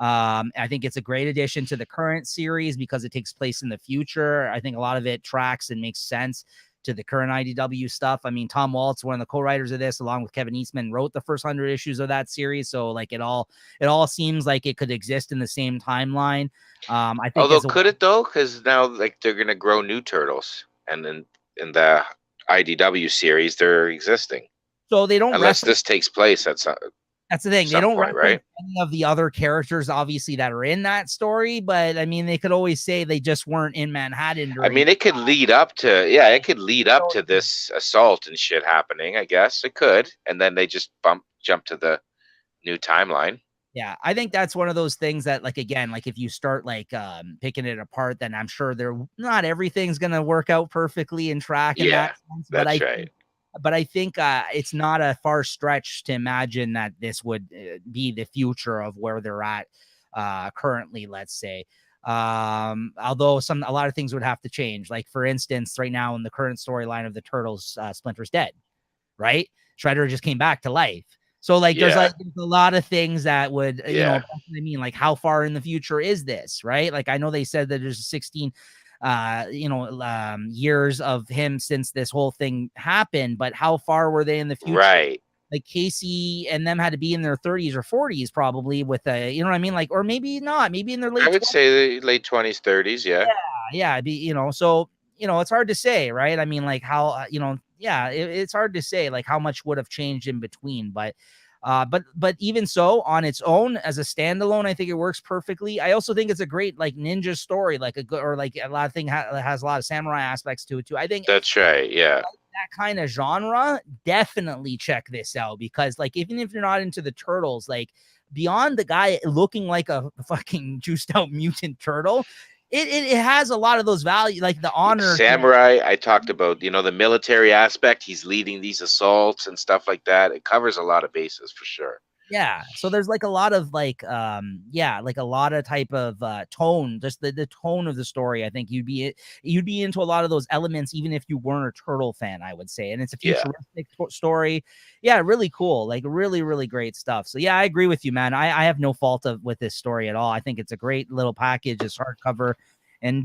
I think it's a great addition to the current series because it takes place in the future. I think a lot of it tracks and makes sense to the current IDW stuff. I mean, Tom Waltz, one of the co-writers of this, along with Kevin Eastman, wrote the first 100 issues of that series. So like it all seems like it could exist in the same timeline. I think, although could it though? Because now like they're gonna grow new turtles, and then in the IDW series they're existing. So they don't, unless this takes place at some. That's the thing. They don't reference any of the other characters, obviously, that are in that story. But I mean, they could always say they just weren't in Manhattan. I mean, it could lead up to, it could lead up to this assault and shit happening. I guess it could, and then they just jump to the new timeline. Yeah, I think that's one of those things that, like, again, like if you start like picking it apart, then I'm sure not everything's gonna work out perfectly and track in that sense. That's right. But I think it's not a far stretch to imagine that this would be the future of where they're at currently, let's say. Although a lot of things would have to change. Like, for instance, right now in the current storyline of the Turtles, Splinter's dead, right? Shredder just came back to life. So like there's a lot of things that would, you know, I mean, like how far in the future is this, right? Like I know they said that there's 16 years of him since this whole thing happened, but how far were they in the future? Right. Like Casey and them had to be in their 30s or 40s probably with you know what I mean? Like, or maybe not, maybe in their late 20s. Say the late 20s, 30s. Yeah. Be, you know, so, you know, it's hard to say, right? I mean, like how, you know, it's hard to say like how much would have changed in between, but even so, on its own as a standalone, I think it works perfectly. I also think it's a great like ninja story, like a good, or like a lot of things has a lot of samurai aspects to it too. I think that's right. Yeah, that kind of genre, definitely check this out, because like even if you're not into the turtles, like beyond the guy looking like a fucking juiced out mutant turtle, it has a lot of those values, like the honor. Samurai, I talked about, you know, the military aspect. He's leading these assaults and stuff like that. It covers a lot of bases for sure. Yeah. So there's like a lot of like, like a lot of type of tone, just the tone of the story. I think you'd be into a lot of those elements, even if you weren't a turtle fan, I would say. And it's a futuristic story. Yeah. Really cool. Like really, really great stuff. So yeah, I agree with you, man. I have no fault with this story at all. I think it's a great little package. It's hardcover. And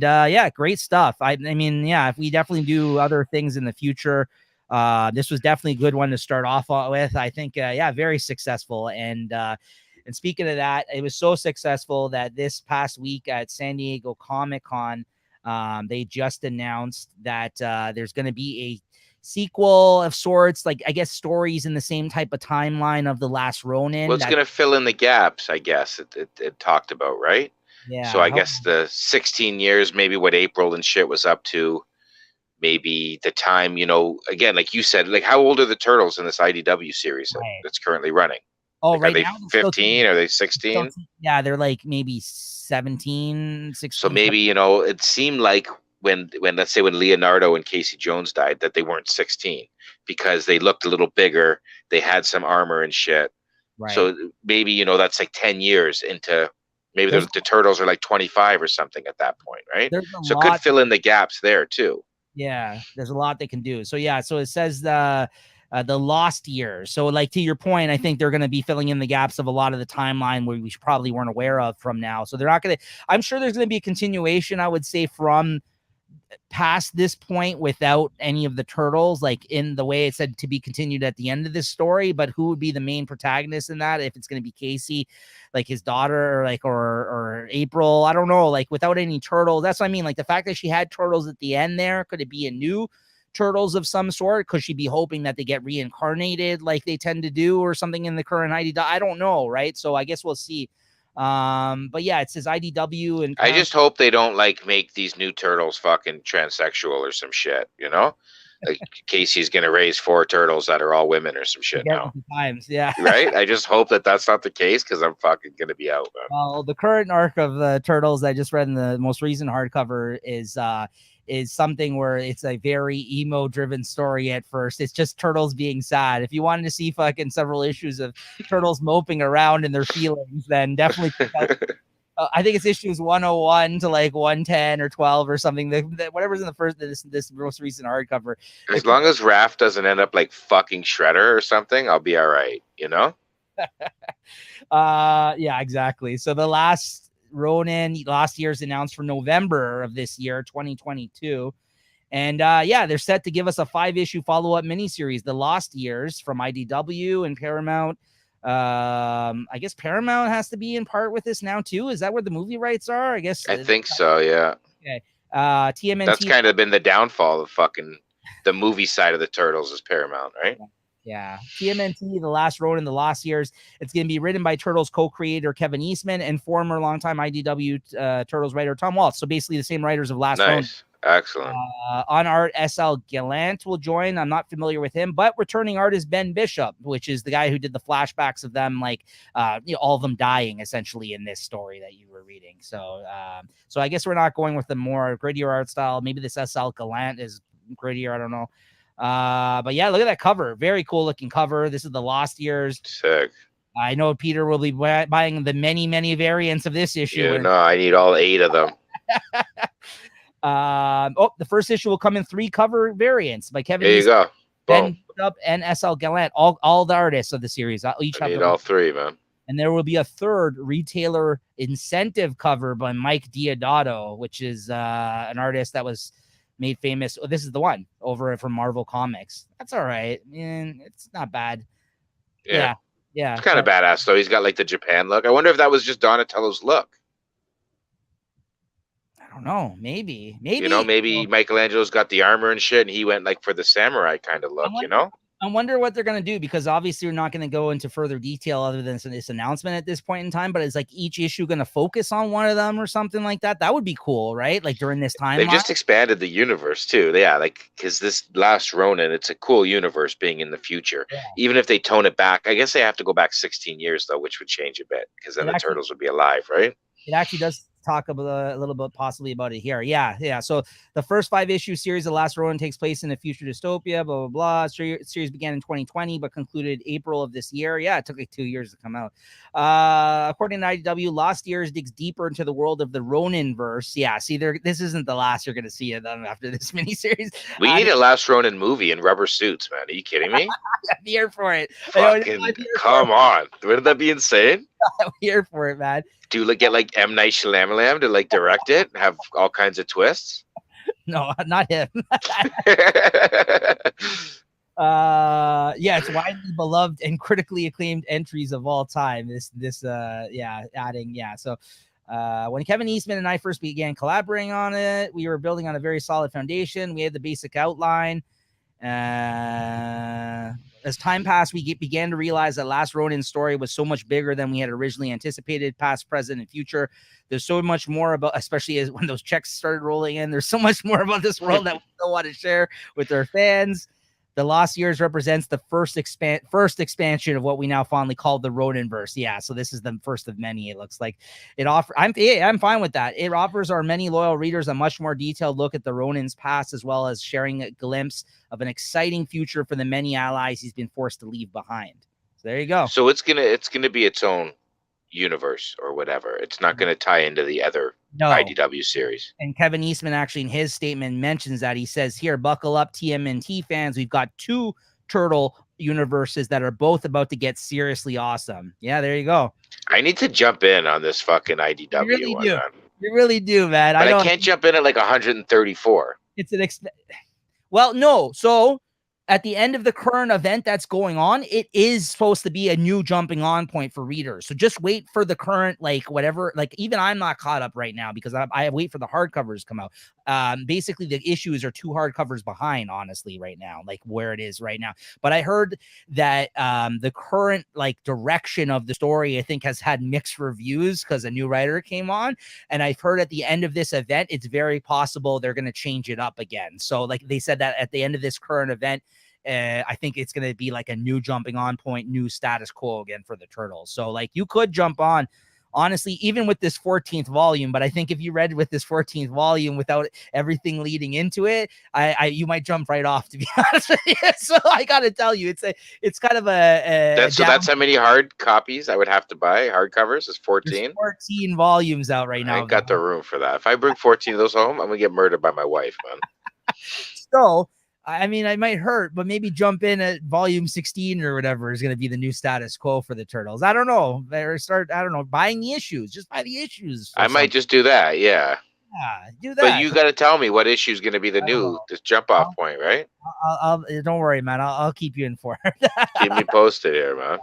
great stuff. I mean, if we definitely do other things in the future, this was definitely a good one to start off with. I think, very successful. And speaking of that, it was so successful that this past week at San Diego Comic-Con, they just announced that there's going to be a sequel of sorts, like I guess stories in the same type of timeline of the last Ronin. Well, it's going to fill in the gaps, I guess it talked about, right? Yeah. So I guess the 16 years, maybe what April and shit was up to, maybe the time, again, like you said, like how old are the turtles in this IDW series Right. that's currently running? Oh, Like, are right they now they're still 15? Are they 16? yeah, they're like maybe 17, So 16. maybe, it seemed like when let's say when Leonardo and Casey Jones died, that they weren't 16 because they looked a little bigger. They had some armor and shit. Right. So maybe, that's like 10 years into, maybe There's- the turtles are like 25 or something at that point, right? There's a So it could lot. fill in the gaps there too. Yeah, there's a lot they can do. So yeah, so it says the lost years. So like to your point, I think they're going to be filling in the gaps of a lot of the timeline where we probably weren't aware of from now. So they're not going to. I'm sure there's going to be a continuation. I would say from past this point without any of the turtles, like in the way it said to be continued at the end of this story. But who would be the main protagonist in that? If it's going to be Casey, like his daughter, or like or April, I don't know. Like without any turtles, that's what I mean. Like the fact that she had turtles at the end there, could it be a new turtles of some sort? Could she be hoping that they get reincarnated like they tend to do or something in the current IDW? I don't know, right? So I guess we'll see. But yeah, it says IDW and I just hope they don't like make these new turtles fucking transsexual or some shit, Like Casey's gonna raise 4 turtles that are all women or some shit now. times, yeah. Right? I just hope that that's not the case because I'm fucking gonna be out, man. Well, the current arc of the turtles I just read in the most recent hardcover is something where it's a very emo driven story at first. It's just turtles being sad. If you wanted to see fucking several issues of turtles moping around in their feelings, then definitely check out, I think it's issues 101 to like 110 or 12 or something. Whatever's in the first this most recent hardcover. As long as Raph doesn't end up like fucking Shredder or something, I'll be all right, Yeah, exactly. So the last Ronin last year's announced for November of this year, 2022. And yeah, they're set to give us a 5-issue follow-up miniseries, The Lost Years, from IDW and Paramount. I guess Paramount has to be in part with this now too. Is that where the movie rights are? I guess I think so, yeah. Okay. TMNT. That's kind of been the downfall of fucking the movie side of the Turtles is Paramount, right? Yeah. TMNT, The Last Ronin, The Lost Years. It's going to be written by Turtles co-creator Kevin Eastman and former longtime IDW Turtles writer Tom Waltz. So basically the same writers of Last Ronin. Nice. Excellent. On art, SL Gallant will join. I'm not familiar with him, but returning art is Ben Bishop, which is the guy who did the flashbacks of them, like all of them dying essentially in this story that you were reading. So, so I guess we're not going with the more grittier art style. Maybe this SL Gallant is grittier. I don't know. But yeah, look at that cover. Very cool looking cover. This is The Lost Years. Sick. I know Peter will be buying the many variants of this issue. No, I need all 8 of them. The first issue will come in 3 cover variants by Kevin. There you go. Ben Bishop and SL Gallant, all the artists of the series. Each I have need all 3, man. And there will be a third retailer incentive cover by Mike Diodato, which is an artist that was made famous. Oh, this is the one over from Marvel Comics. That's all right. It's not bad. Yeah. It's kind of badass though. He's got like the Japan look. I wonder if that was just Donatello's look. I don't know. Maybe. Maybe Michelangelo's got the armor and shit, and he went like for the samurai kind of look. I wonder what they're going to do, because obviously we're not going to go into further detail other than this announcement at this point in time, but it's like each issue going to focus on one of them or something like that. That would be cool, right? Like during this time. They've just expanded the universe too. Yeah, like because this last Ronin, it's a cool universe being in the future. Yeah. Even if they tone it back, I guess they have to go back 16 years though, which would change a bit because then the Turtles would be alive, right? It actually does talk about a little bit possibly about it here. Yeah. So the first 5-issue series, The Last Ronin, takes place in a future dystopia, blah, blah, blah. Series began in 2020, but concluded April of this year. Yeah, it took like 2 years to come out. According to IDW, Lost Years digs deeper into the world of the Ronin verse. Yeah, see, this isn't the last you're going to see it after this miniseries. We need a Last Ronin movie in rubber suits, man. Are you kidding me? I'm here for it. Come on. Wouldn't that be insane? I'm here for it, man. Do you get like M. Night Shyamalan to like direct it and have all kinds of twists? No, not him. It's widely beloved and critically acclaimed entries of all time. So when Kevin Eastman and I first began collaborating on it, we were building on a very solid foundation. We had the basic outline. As time passed, we began to realize that Last Ronin's story was so much bigger than we had originally anticipated, past, present, and future. There's so much more about, especially as when those checks started rolling in, there's so much more about this world that we still want to share with our fans. The Lost Years represents the first expansion of what we now fondly call the Roninverse. Yeah, so this is the first of many. It looks like it offers. I'm fine with that. It offers our many loyal readers a much more detailed look at the Ronin's past, as well as sharing a glimpse of an exciting future for the many allies he's been forced to leave behind. So there you go. So it's gonna be its own universe or whatever. It's not gonna tie into the other IDW series. And Kevin Eastman actually in his statement mentions that. He says here, buckle up TMNT fans. We've got 2 turtle universes that are both about to get seriously awesome. Yeah, there you go. I need to jump in on this fucking IDW you really one, do. man. You really do, man. But I can't jump in at like 134. It's an well, no. So at the end of the current event that's going on, it is supposed to be a new jumping on point for readers. So just wait for the current, like whatever, like even I'm not caught up right now because I wait for the hardcovers to come out. Basically the issues are 2 hardcovers behind, honestly, right now, like where it is right now. But I heard that the current like direction of the story, I think, has had mixed reviews because a new writer came on. And I've heard at the end of this event, it's very possible they're going to change it up again. So like they said that at the end of this current event, I think it's going to be like a new jumping on point, new status quo again for the Turtles. So like you could jump on, honestly, even with this 14th volume, but I think if you read with this 14th volume without everything leading into it, you might jump right off, to be honest with you. So I got to tell you, it's kind of that's how many hard copies I would have to buy. Hardcovers is 14. There's 14 volumes out right now. I ain't got the room for that. If I bring 14 of those home, I'm gonna get murdered by my wife, man. So I mean, I might hurt, but maybe jump in at volume 16 or whatever is going to be the new status quo for the Turtles. I don't know. Or start, I don't know, buying the issues. Just buy the issues. I might just do that. Yeah. Yeah, do that. But you got to tell me what issue is going to be the new this jump off point, right? I'll don't worry, man. I'll keep you informed. Keep me posted here, man.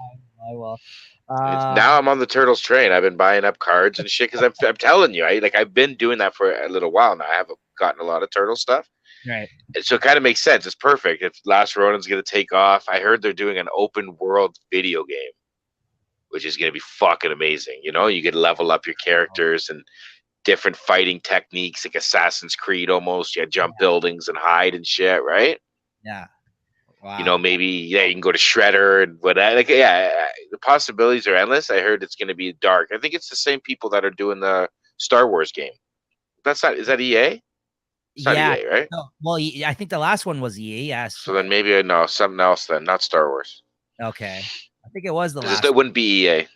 I will. Now I'm on the Turtles train. I've been buying up cards and shit because I'm telling you, I've been doing that for a little while now. I haven't gotten a lot of Turtle stuff. Right. So it kind of makes sense. It's perfect. If Last Ronin's going to take off, I heard they're doing an open world video game, which is going to be fucking amazing. You know, you could level up your characters and different fighting techniques, like Assassin's Creed almost. You jump buildings and hide and shit, right? Yeah. Wow. You know, maybe you can go to Shredder and whatever. Like, the possibilities are endless. I heard it's going to be dark. I think it's the same people that are doing the Star Wars game. Is that EA? It's not EA, right? No, well, I think the last one was EA, yes. So then maybe I know something else then, not Star Wars. Okay. I think it was the last It wouldn't be EA.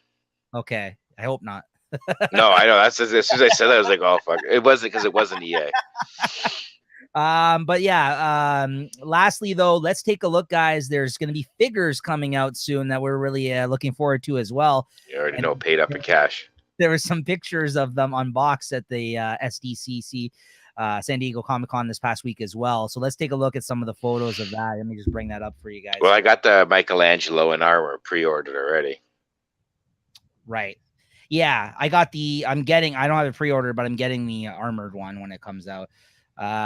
Okay. I hope not. No, I know. That's as soon as I said that, I was like, oh, fuck. It wasn't because it wasn't EA. But yeah, lastly, though, let's take a look, guys. There's going to be figures coming out soon that we're really looking forward to as well. You already know, paid up in cash. There were some pictures of them unboxed at the SDCC. San Diego Comic-Con this past week as well. So let's take a look at some of the photos of that. Let me just bring that up for you guys. Well, I got the Michelangelo in armor pre-ordered already. Right. Yeah, I don't have it pre-ordered, but I'm getting the armored one when it comes out.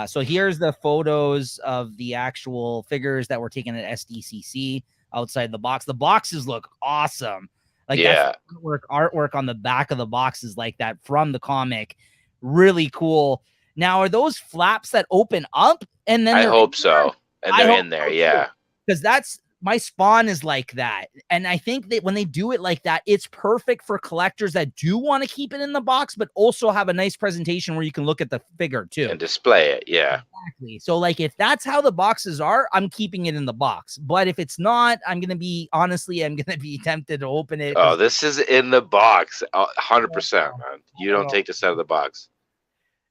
So here's the photos of the actual figures that were taken at SDCC outside the box. The boxes look awesome. Like that artwork on the back of the box is like that from the comic. Really cool. Now, are those flaps that open up and then I hope so. And they're in there, yeah. Because that's my Spawn is like that. And I think that when they do it like that, it's perfect for collectors that do want to keep it in the box, but also have a nice presentation where you can look at the figure too. And display it, yeah. Exactly. So like if that's how the boxes are, I'm keeping it in the box. But if it's not, I'm going to be tempted to open it. Oh, this is in the box. 100%, man. You don't take this out of the box.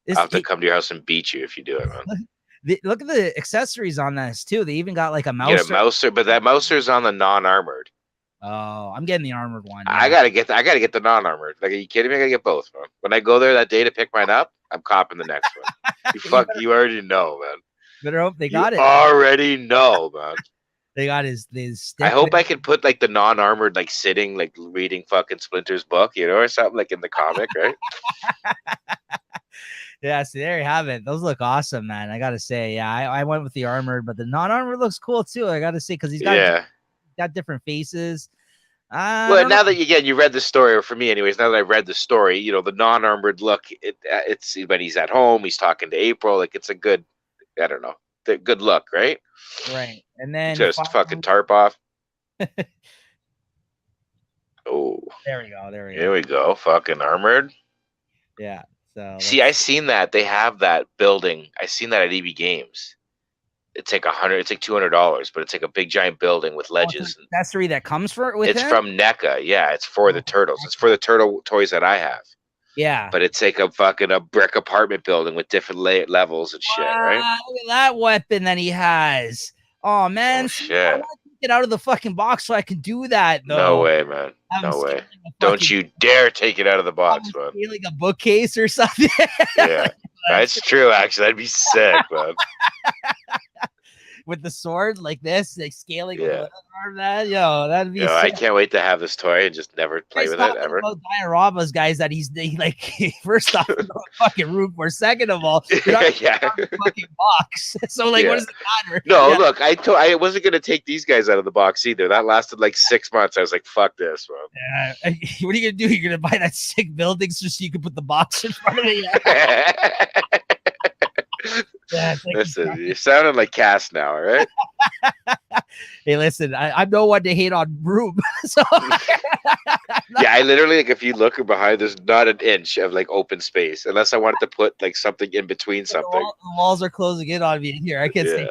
I'll have to come to your house and beat you if you do it, man. Look at the accessories on this too. They even got like a mouse. Yeah, mouser, but that mouser's on the non-armored. Oh, I'm getting the armored one. Yeah. I gotta get the non-armored. Like, are you kidding me? I gotta get both, man. When I go there that day to pick mine up, I'm copping the next one. You already know, man. Better hope they got it. Already know, man. They got his I hope I can put like the non-armored like sitting like reading fucking Splinter's book, you know, or something like in the comic, right? Yeah, so there you have it. Those look awesome, man. I gotta say, yeah, I went with the armored, but the non-armored looks cool too. I gotta say, because he's got got different faces. I Well, don't now know. that you read the story, or for me, anyways, now that I've read the story, the non-armored look, it's when he's at home, he's talking to April, like it's a good, I don't know, the good look, right? Right. And then Just fucking tarp off. Oh, there we go. There we here go. we go, fucking armored. Yeah. So See, I seen that they have that building. I seen that at EB Games. It's like it's like $200, but it's like a big giant building with ledges. It's an accessory that comes with it's it? from NECA. Yeah, it's for the turtles. It's for the turtle toys that I have. Yeah. But it's like a brick apartment building with different levels and shit, right? Look at that weapon that he has. Oh man, Oh, see, shit. I want to get out of the fucking box so I can do that though. No way, man. No way. Don't you dare take it out of the box, man. Like a bookcase or something. Yeah, that's true. Actually, that'd be sick, man. With the sword like this, like scaling Yeah. that, that'd be. I can't wait to have this toy and just never play with it ever. About dioramas, guys, that first off, fucking room for. Second of all, you're not fucking box. So like, what does it matter? No, look, I wasn't gonna take these guys out of the box either. That lasted like 6 months. I was like, fuck this, man. What are you gonna do? You're gonna buy that sick building just so you can put the box in front of it. Yeah, listen, you're sounding like Cass now, all right? Hey, listen, I'm no one to hate on room. So yeah, I literally, like, if you look behind, there's not an inch of like open space unless I wanted to put like something in between something. The walls are closing in on me here. I can't say.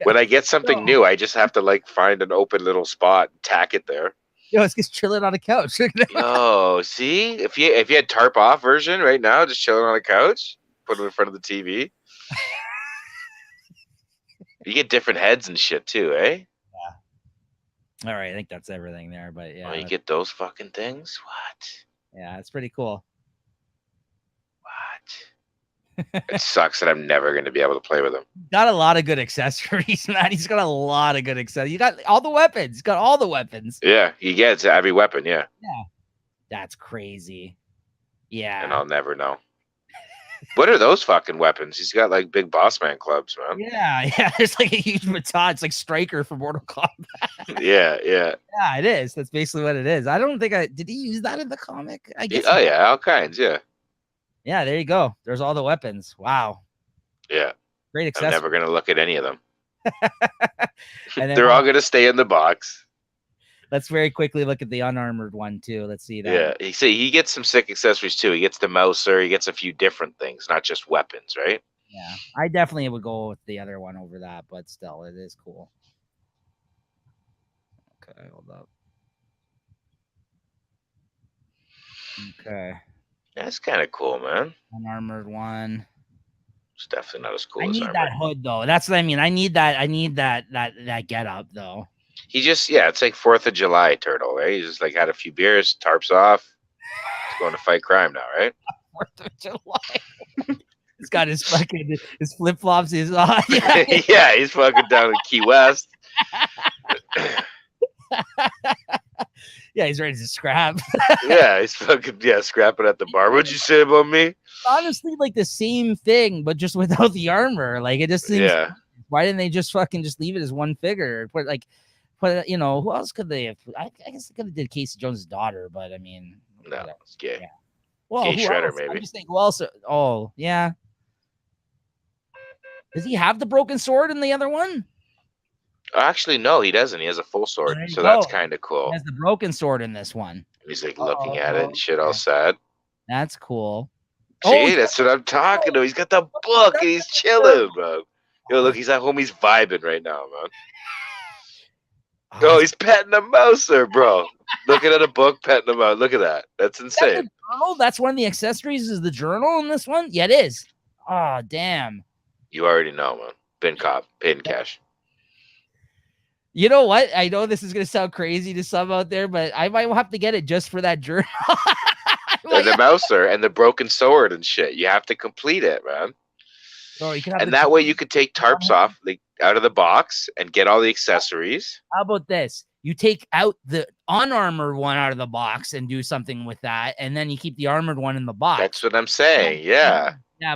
When I get something new, I just have to like find an open little spot and tack it there. It's just chilling on a couch. Oh, see, if you had tarp off version right now, just chilling on a couch. Put them in front of the TV. You get different heads and shit too, eh? Yeah. All right, I think that's everything there. But yeah, you get those fucking things. What? Yeah, it's pretty cool. What? It sucks that I'm never going to be able to play with him. Got a lot of good accessories, man. He's got a lot of good accessories. You got all the weapons. He's got all the weapons. Yeah, he gets every weapon. Yeah. Yeah, that's crazy. Yeah, and I'll never know. What are those fucking weapons? He's got like big boss man clubs, man. Yeah. There's like a huge baton. It's like Striker for Mortal Kombat. Yeah. Yeah, it is. That's basically what it is. I don't think did he use that in the comic? I guess. Oh yeah, all kinds. Yeah. Yeah, there you go. There's all the weapons. Wow. Yeah. Great accessory. I'm never gonna look at any of them. And they're all gonna stay in the box. Let's very quickly look at the unarmored one too. Let's see that. Yeah, he gets some sick accessories too. He gets the mouser. He gets a few different things, not just weapons, right? Yeah, I definitely would go with the other one over that, but still, it is cool. Okay, hold up. Okay. That's kind of cool, man. Unarmored one. It's definitely not as cool I as need armored. that hood though. That's what I mean. I need that get up though. He just, it's like 4th of July turtle, right? He just like had a few beers, tarps off. He's going to fight crime now, right? 4th of July. He's got his fucking flip flops. He's on. Yeah, he's fucking down in Key West. Yeah, he's ready to scrap. Yeah, he's fucking scrapping at the bar. What'd you say about me? Honestly, like the same thing, but just without the armor. Like it just seems. Yeah. Why didn't they just fucking just leave it as one figure? But who else could they have? I guess they could have did Casey Jones' daughter, but I mean, no, it's gay. Yeah. Well, gay Shredder, else? maybe. I just think who else? Oh, yeah. Does he have the broken sword in the other one? Actually, no, he doesn't. He has a full sword, so that's kind of cool. He has the broken sword in this one. He's like looking at it and shit, all sad. That's cool. See, that's what I'm talking to. He's got the book and he's chilling, man. Yo, look, he's at home. He's vibing right now, man. Oh, he's petting a mouser, bro. Looking at a book, petting him out. Look at that. That's insane. That's one of the accessories. Is the journal in this one? Yeah, it is. Oh, damn. You already know, man. Pin cash. You know what? I know this is going to sound crazy to some out there, but I might have to get it just for that journal. And the mouser and the broken sword and shit. You have to complete it, man. Oh, you can have and that way you could take tarps off, like out of the box, and get all the accessories. How about this? You take out the unarmored one out of the box and do something with that, and then you keep the armored one in the box. That's what I'm saying. Yeah. Yeah,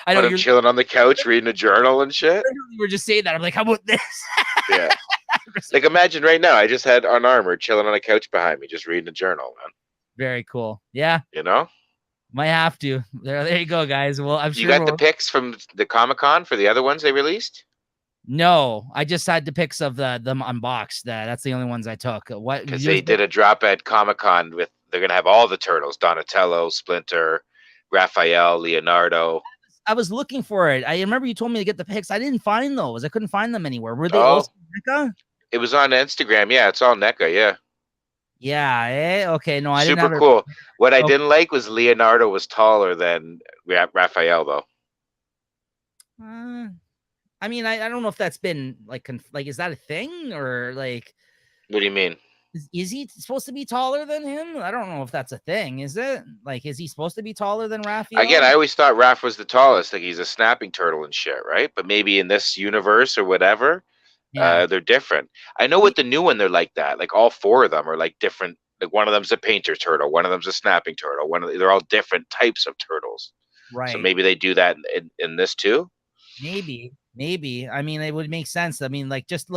I know you're chilling on the couch reading a journal and shit. You were just saying that. I'm like, how about this? Yeah. Like, imagine right now, I just had Unarmored chilling on a couch behind me, just reading a journal, man. Very cool. Yeah. You know? Might have to. There you go, guys. Well, I'm You sure got the pics from the Comic-Con for the other ones they released? No, I just had the pics of them unboxed. That's the only ones I took. What? Because they did a drop at Comic-Con with, they're going to have all the Turtles, Donatello, Splinter, Raphael, Leonardo. I was looking for it. I remember you told me to get the pics. I didn't find those. I couldn't find them anywhere. Were they also NECA? It was on Instagram. Yeah, it's all NECA. Yeah. Yeah. Okay. No, I didn't Super have cool. What I didn't like was Leonardo was taller than Raphael, though. I mean, I don't know if that's been like is that a thing or like? What do you mean? Is he supposed to be taller than him? I don't know if that's a thing. Is it? Like, is he supposed to be taller than Raphael? Again, I always thought Raph was the tallest. Like, he's a snapping turtle and shit, right? But maybe in this universe or whatever, they're different. I know with the new one, they're like that. Like, all four of them are like different. Like, one of them's a painter turtle. One of them's a snapping turtle. They're all different types of turtles. Right. So maybe they do that in this too? Maybe. I mean, it would make sense. I mean, like, just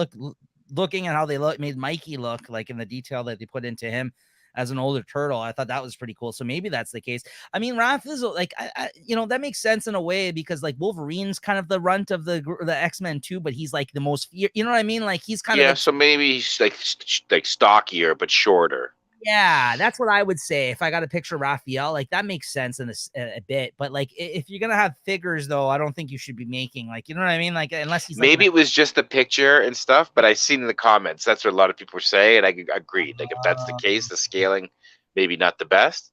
looking at how they made Mikey look, like in the detail that they put into him as an older turtle, I thought that was pretty cool. So maybe that's the case. I mean, Raph is like, that makes sense in a way because like Wolverine's kind of the runt of the X-Men too, but he's like the most, you know what I mean? Like he's kind of so maybe he's like stockier but shorter. Yeah, that's what I would say. If I got a picture of Raphael, like that makes sense in a bit. But like, if you're gonna have figures, though, I don't think you should be making like, you know what I mean? Like, unless he's maybe it was just the picture and stuff. But I seen in the comments that's what a lot of people were saying, and I agreed. Like, if that's the case, the scaling maybe not the best,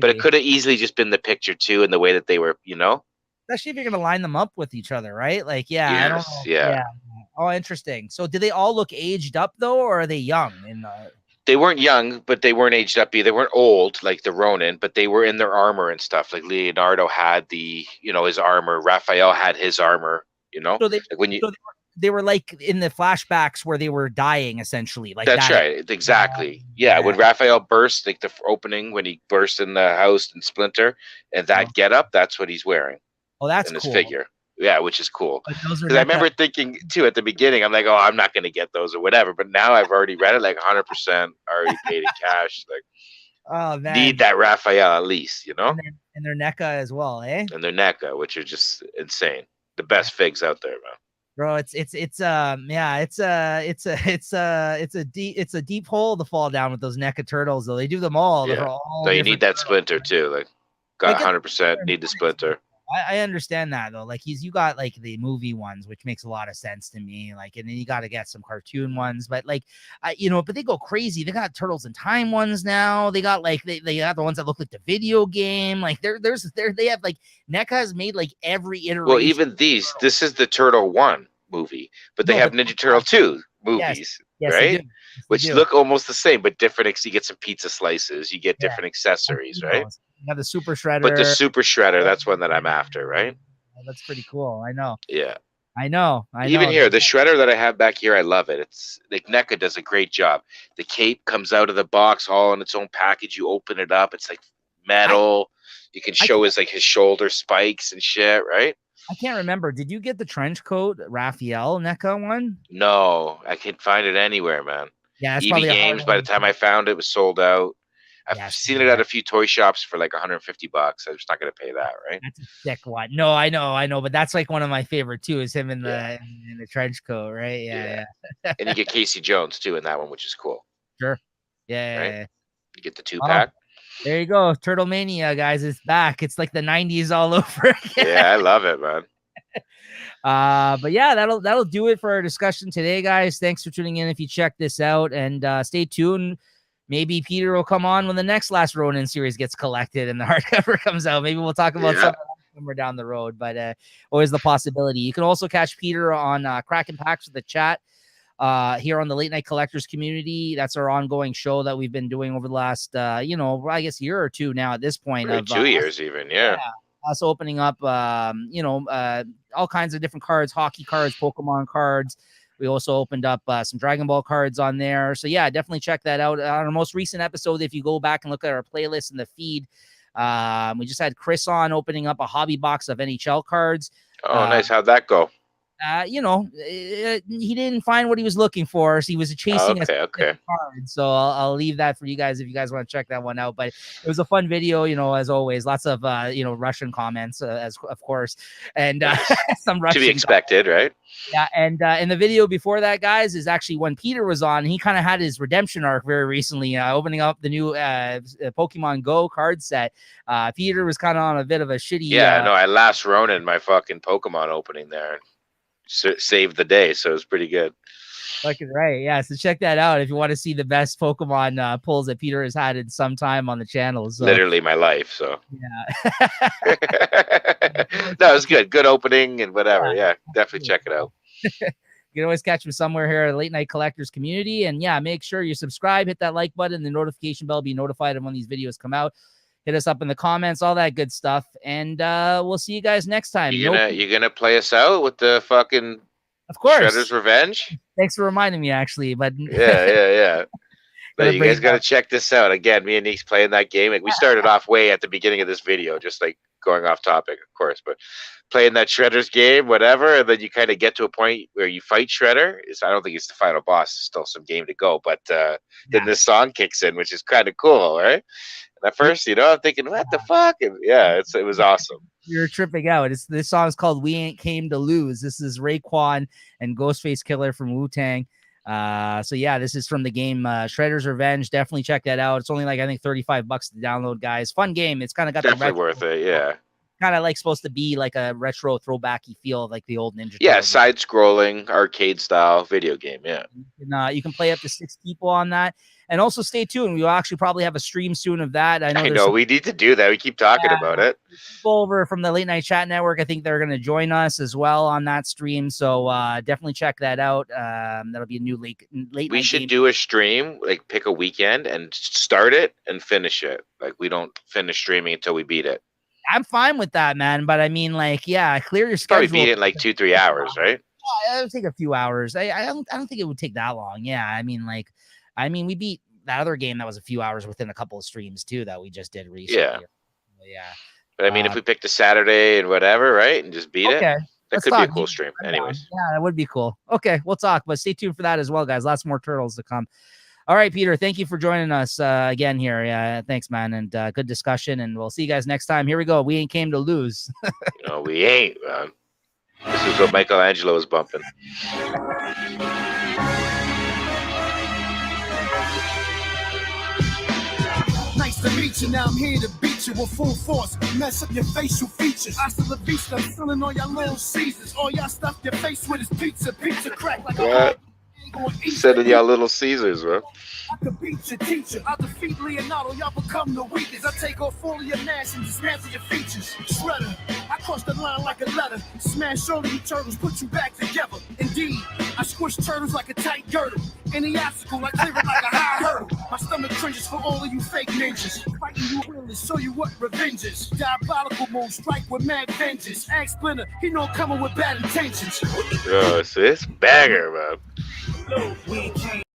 but it could have easily just been the picture too, and the way that they were, Especially if you're gonna line them up with each other, right? Like, I don't know. Yeah. Oh, interesting. So, do they all look aged up though, or are they young in the? They weren't young, but they weren't aged up either. They weren't old like the Ronin, but they were in their armor and stuff. Like Leonardo had his armor. Raphael had his armor. So they were like in the flashbacks where they were dying, essentially. Like that's right, exactly. Yeah, when Raphael burst, like the opening when he burst in the house and Splinter, and that getup, that's what he's wearing. Oh, that's in cool. his figure. Yeah, which is cool. Because I remember thinking too at the beginning, I'm like, oh, I'm not going to get those or whatever. But now I've already read it, like 100% already paid in cash. Like, oh man, need that Raphael at least, And their NECA as well, eh? And their NECA, which are just insane. The best figs out there, man. Bro, it's a deep hole to fall down with those NECA turtles. Though they do them all. Yeah. So you need that Splinter too. Like, got 100% need the Splinter. I understand that though. Like you got like the movie ones, which makes a lot of sense to me. Like, and then you got to get some cartoon ones, but like, but they go crazy. They got Turtles in Time ones now. They got like they got the ones that look like the video game. Like they have like NECA has made like every iteration. Well, even this is the Turtle 1 movie, but they have Ninja Turtle 2 movies, yes, right? Which look almost the same, but different. You get some pizza slices, you get different accessories, right? You have the Super Shredder. But the Super Shredder, that's one that I'm after, right? That's pretty cool. I know. Yeah. I know. Even here, the Shredder that I have back here, I love it. It's like NECA does a great job. The cape comes out of the box all in its own package. You open it up, it's like metal. You can show his shoulder spikes and shit, right? I can't remember. Did you get the trench coat Raphael NECA one? No, I can't find it anywhere, man. Yeah, EB Games, by the time I found it, it was sold out. I've seen it at a few toy shops for like $150. I'm just not going to pay that, right? That's a sick one. No, I know, but that's like one of my favorite too. Is him in the trench coat, right? Yeah. And you get Casey Jones too in that one, which is cool. Sure. Yeah. Right? You get the 2-pack. There you go, Turtle Mania, guys. It's back. It's like the '90s all over again. Yeah, I love it, man. But yeah, that'll do it for our discussion today, guys. Thanks for tuning in. If you check this out, and stay tuned. Maybe Peter will come on when the next Last Ronin series gets collected and the hardcover comes out. Maybe we'll talk about somewhere down the road, but always the possibility. You can also catch Peter on Cracking Packs with the chat here on the Late Night Collectors community. That's our ongoing show that we've been doing over the last, I guess year or two now at this point. Of 2 years even, yeah. Us opening up, all kinds of different cards, hockey cards, Pokemon cards. We also opened up some Dragon Ball cards on there. So, yeah, definitely check that out. On our most recent episode, if you go back and look at our playlist in the feed, we just had Chris on opening up a hobby box of NHL cards. Oh, nice. How'd that go? he didn't find what he was looking for. So he was chasing a card. So I'll leave that for you guys if you guys want to check that one out. But it was a fun video, as always. Lots of Russian comments, as of course, and some Russian to be expected, right? Yeah, and in the video before that, guys, is actually when Peter was on. He kind of had his redemption arc very recently, opening up the new Pokemon Go card set. Peter was kind of on a bit of a shitty. Yeah, no, I last Ronin my fucking Pokemon opening there. Saved the day, so it was pretty good. Fucking right, yeah. So check that out if you want to see the best Pokemon pulls that Peter has had in some time on the channel. So. Literally my life. So yeah, no, it was good. Good opening and whatever. Yeah, definitely check it out. You can always catch him somewhere here at Late Night Collectors community, and yeah, make sure you subscribe, hit that like button, the notification bell, be notified of when these videos come out. Hit us up in the comments, all that good stuff. And we'll see you guys next time. You gonna play us out with the fucking of course Shredder's Revenge? Thanks for reminding me, actually. But yeah. But you guys gotta check this out. Again, me and Nick's playing that game. Like, we started off way at the beginning of this video, just like going off topic, of course, but playing that Shredder's game, whatever, and then you kind of get to a point where you fight Shredder. I don't think it's the final boss, there's still some game to go, but then this song kicks in, which is kind of cool, right? At first, I'm thinking, what the fuck? And yeah, it was awesome. You're tripping out. This song is called "We Ain't Came to Lose." This is Raekwon and Ghostface Killer from Wu-Tang. So yeah, this is from the game Shredder's Revenge. Definitely check that out. It's only like I think $35 to download, guys. Fun game. It's kind of got definitely worth it. Yeah. Kind of like supposed to be like a retro throwbacky feel, like the old Ninja. Yeah, side-scrolling arcade style video game. Yeah. You can play up to 6 people on that. And also stay tuned. We'll actually probably have a stream soon of that. I know we need to do that. We keep talking about it. People over from the Late Night Chat Network, I think they're going to join us as well on that stream. So definitely check that out. That'll be a new late We should do a stream, like pick a weekend and start it and finish it. Like, we don't finish streaming until we beat it. I'm fine with that, man. But I mean, like, yeah, clear your schedule. Probably beat it in like 2-3 hours, right? Yeah, it'll take a few hours. I don't think it would take that long. Yeah, I mean, we beat that other game that was a few hours within a couple of streams too that we just did recently. Yeah. But I mean, if we picked a Saturday and whatever, right, and just beat it, that could be a cool stream. Anyways. Yeah, that would be cool. Okay, we'll talk, but stay tuned for that as well, guys. Lots more Turtles to come. All right, Peter, thank you for joining us again here. Yeah, thanks, man, and good discussion, and we'll see you guys next time. Here we go. We ain't came to lose. No, we ain't, man. This is what Michelangelo was bumping. Nice to meet you, now I'm here to beat you with full force. Mess up your facial features. I still the beast, I'm stealing all y'all little Caesars. All y'all stuff your face with is pizza crack like a sending y'all little Caesars, bro. I could beat your teacher. I defeat Leonardo, y'all become the weakest. I take off all of your mass and dismantle your features. Shredder, I cross the line like a letter. Smash all of you turtles, put you back together. Indeed, I squish turtles like a tight girdle. Any obstacle, I clear it like a high hurdle. My stomach cringes for all of you fake ninjas. Fighting you will show you what revenge is. Diabolical mode, strike with mad vengeance. Ask Splinter, he know I'm coming with bad intentions. Yo, so it's bagger, man. We came